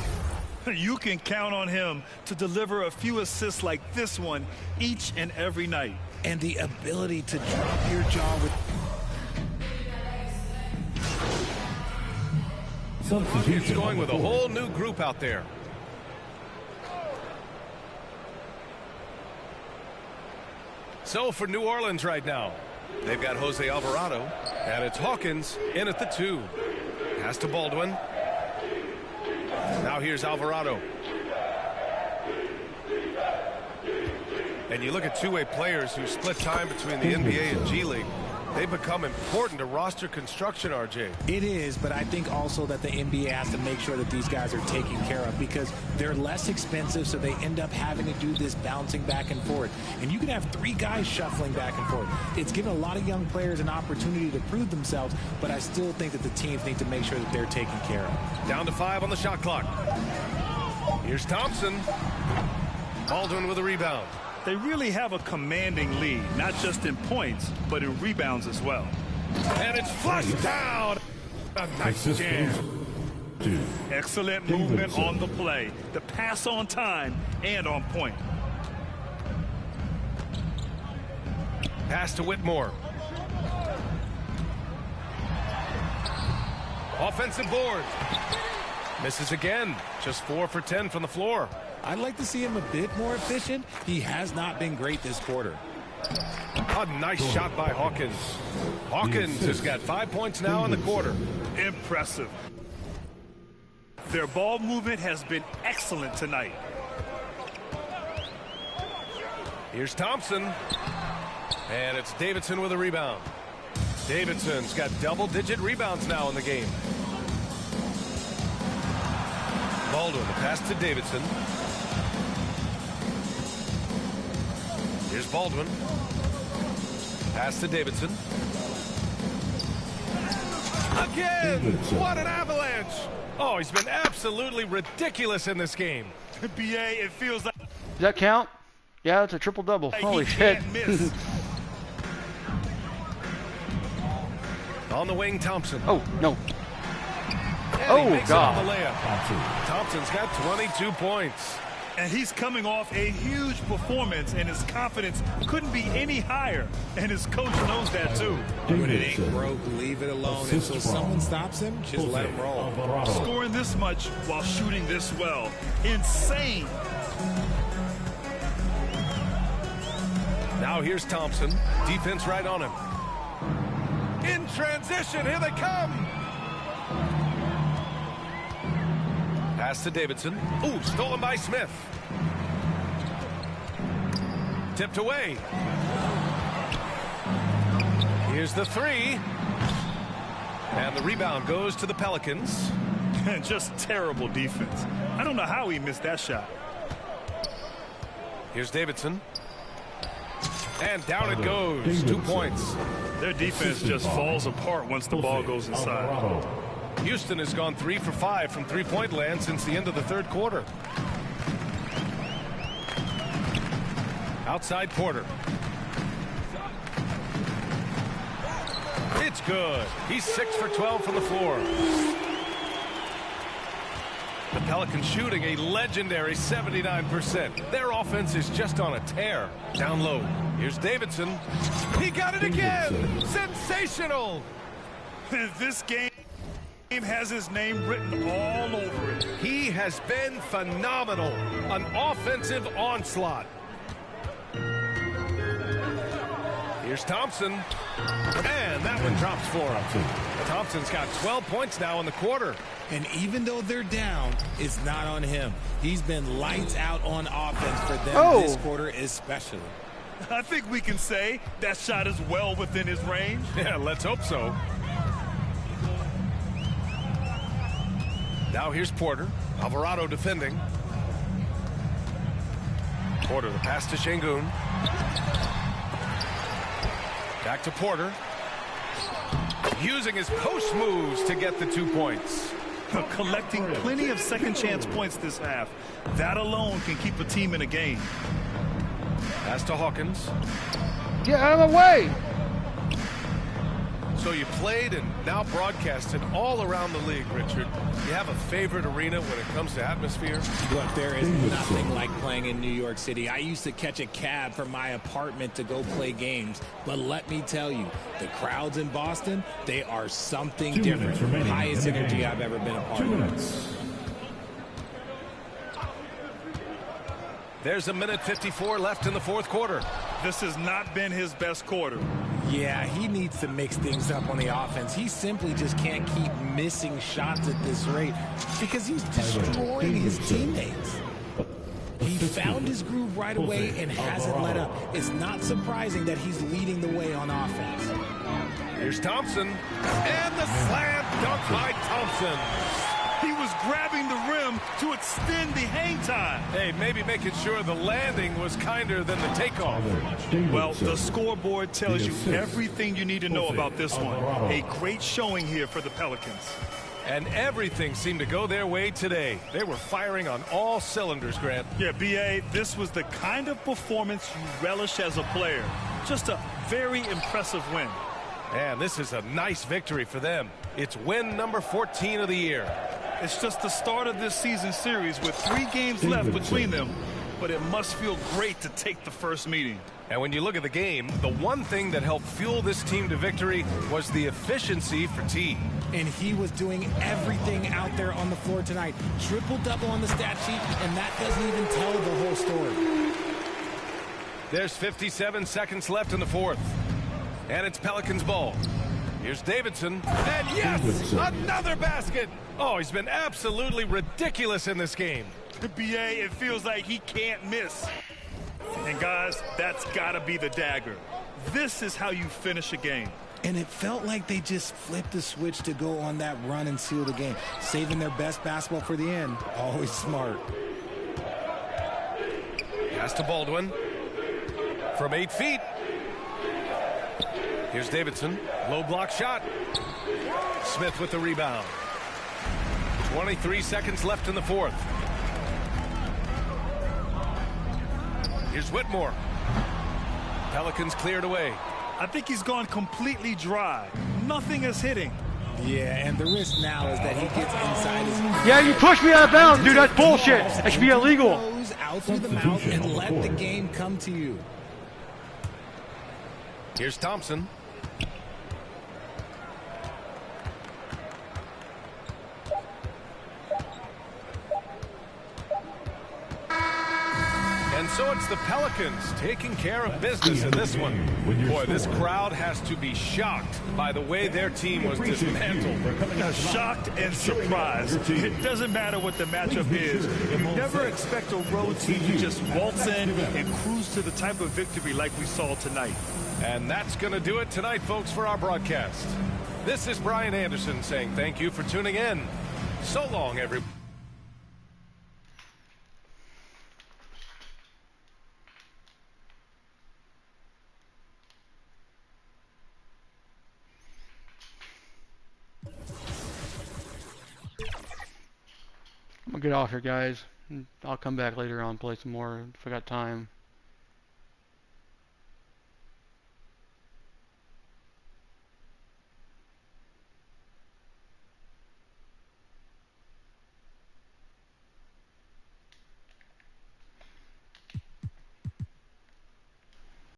You can count on him to deliver a few assists like this one each and every night. And the ability to drop your jaw with... He's going with a whole new group out there. So for New Orleans right now, They've got Jose Alvarado, and it's Hawkins in at the 2. Pass to Baldwin. Now here's Alvarado. And you look at two-way players who split time between the NBA and G League. They've become important to roster construction, RJ. It is, but I think also that the NBA has to make sure that these guys are taken care of because they're less expensive, so they end up having to do this bouncing back and forth. And you can have 3 guys shuffling back and forth. It's given a lot of young players an opportunity to prove themselves, but I still think that the teams need to make sure that they're taken care of. Down to 5 on the shot clock. Here's Thompson. Baldwin with a rebound. They really have a commanding lead, not just in points, but in rebounds as well. And it's flushed down. A nice jam. Excellent movement on the play. The pass on time and on point. Pass to Whitmore. Offensive board. Misses again. Just 4 for 10 from the floor. I'd like to see him a bit more efficient. He has not been great this quarter. A nice shot by Hawkins. Hawkins has got 5 points now in the quarter. Impressive. Their ball movement has been excellent tonight. Here's Thompson. And it's Davidson with a rebound. Davidson's got double-digit rebounds now in the game. Baldwin, the pass to Davidson. Here's Baldwin. Pass to Davidson. Again! What an avalanche! Oh, he's been absolutely ridiculous in this game. BA, it feels like... Does that count? Yeah, it's a triple-double. Holy shit. On the wing, Thompson. Oh, no. And oh, God. The layup. Thompson's got 22 points. And he's coming off a huge performance, and his confidence couldn't be any higher. And his coach knows that, too. When it ain't broke, leave it alone. Until someone stops him, just let him roll. Scoring this much while shooting this well. Insane. Now here's Thompson. Defense right on him. In transition, here they come. Pass to Davidson. Ooh, stolen by Smith. Tipped away. Here's the 3. And the rebound goes to the Pelicans. Just terrible defense. I don't know how he missed that shot. Here's Davidson. And down it goes. 2 points. Their defense just falls apart once the ball goes inside. Houston has gone 3 for 5 from three-point land since the end of the third quarter. Outside Porter. It's good. He's 6 for 12 from the floor. The Pelicans shooting a legendary 79%. Their offense is just on a tear. Down low. Here's Davidson. He got it again. Sensational. This game has his name written all over it. He has been phenomenal. An offensive onslaught. Here's Thompson. And that one drops for him. Thompson's got 12 points now in the quarter. And even though they're down, it's not on him. He's been lights out on offense for them this quarter especially. I think we can say that shot is well within his range. Yeah, let's hope so. Now here's Porter. Alvarado defending. Porter, the pass to Şengün. Back to Porter. Using his post moves to get the 2 points. Collecting plenty of second chance points this half. That alone can keep a team in a game. Pass to Hawkins. Get out of the way! So you played and now broadcasted all around the league, Richard. You have a favorite arena when it comes to atmosphere? Look, there is nothing like playing in New York City. I used to catch a cab from my apartment to go play games. But let me tell you, the crowds in Boston, they are something different. Highest energy I've ever been a part of. There's 1:54 left in the fourth quarter. This has not been his best quarter. Yeah, he needs to mix things up on the offense. He simply just can't keep missing shots at this rate because he's destroying his teammates. He found his groove right away and hasn't let up. It's not surprising that he's leading the way on offense. Here's Thompson, and the slam dunk by Thompson. He was grabbing the rim to extend the hang time. Hey, maybe making sure the landing was kinder than the takeoff. Well, the scoreboard tells you everything you need to know about this one. A great showing here for the Pelicans. And everything seemed to go their way today. They were firing on all cylinders, Grant. Yeah, B.A., this was the kind of performance you relish as a player. Just a very impressive win. And this is a nice victory for them. It's win number 14 of the year. It's just the start of this season series with 3 games left between them, but it must feel great to take the first meeting. And when you look at the game, the one thing that helped fuel this team to victory was the efficiency for T. And he was doing everything out there on the floor tonight. Triple-double on the stat sheet, and that doesn't even tell the whole story. There's 57 seconds left in the fourth. And it's Pelicans ball. Here's Davidson. And yes, another basket. Oh, he's been absolutely ridiculous in this game. The BA, it feels like he can't miss. And guys, that's got to be the dagger. This is how you finish a game. And it felt like they just flipped the switch to go on that run and seal the game. Saving their best basketball for the end. Always smart. Pass to Baldwin. From 8 feet. Here's Davidson. Low block shot. Smith with the rebound. 23 seconds left in the fourth. Here's Whitmore. Pelicans cleared away. I think he's gone completely dry. Nothing is hitting. Yeah, and the risk now is that he gets inside his... Yeah, you pushed me out of bounds, dude. That's bullshit. That should be illegal. Out through the mouth and let the game come to you. Here's Thompson. And so it's the Pelicans taking care of business in this one. Boy, this crowd has to be shocked by the way their team was dismantled. Shocked and surprised. It doesn't matter what the matchup is. You never expect a road team to just waltz in and cruise to the type of victory like we saw tonight. And that's going to do it tonight, folks, for our broadcast. This is Brian Anderson saying thank you for tuning in. So long, everybody. I'm gonna get off here, guys. I'll come back later on and play some more if I got time.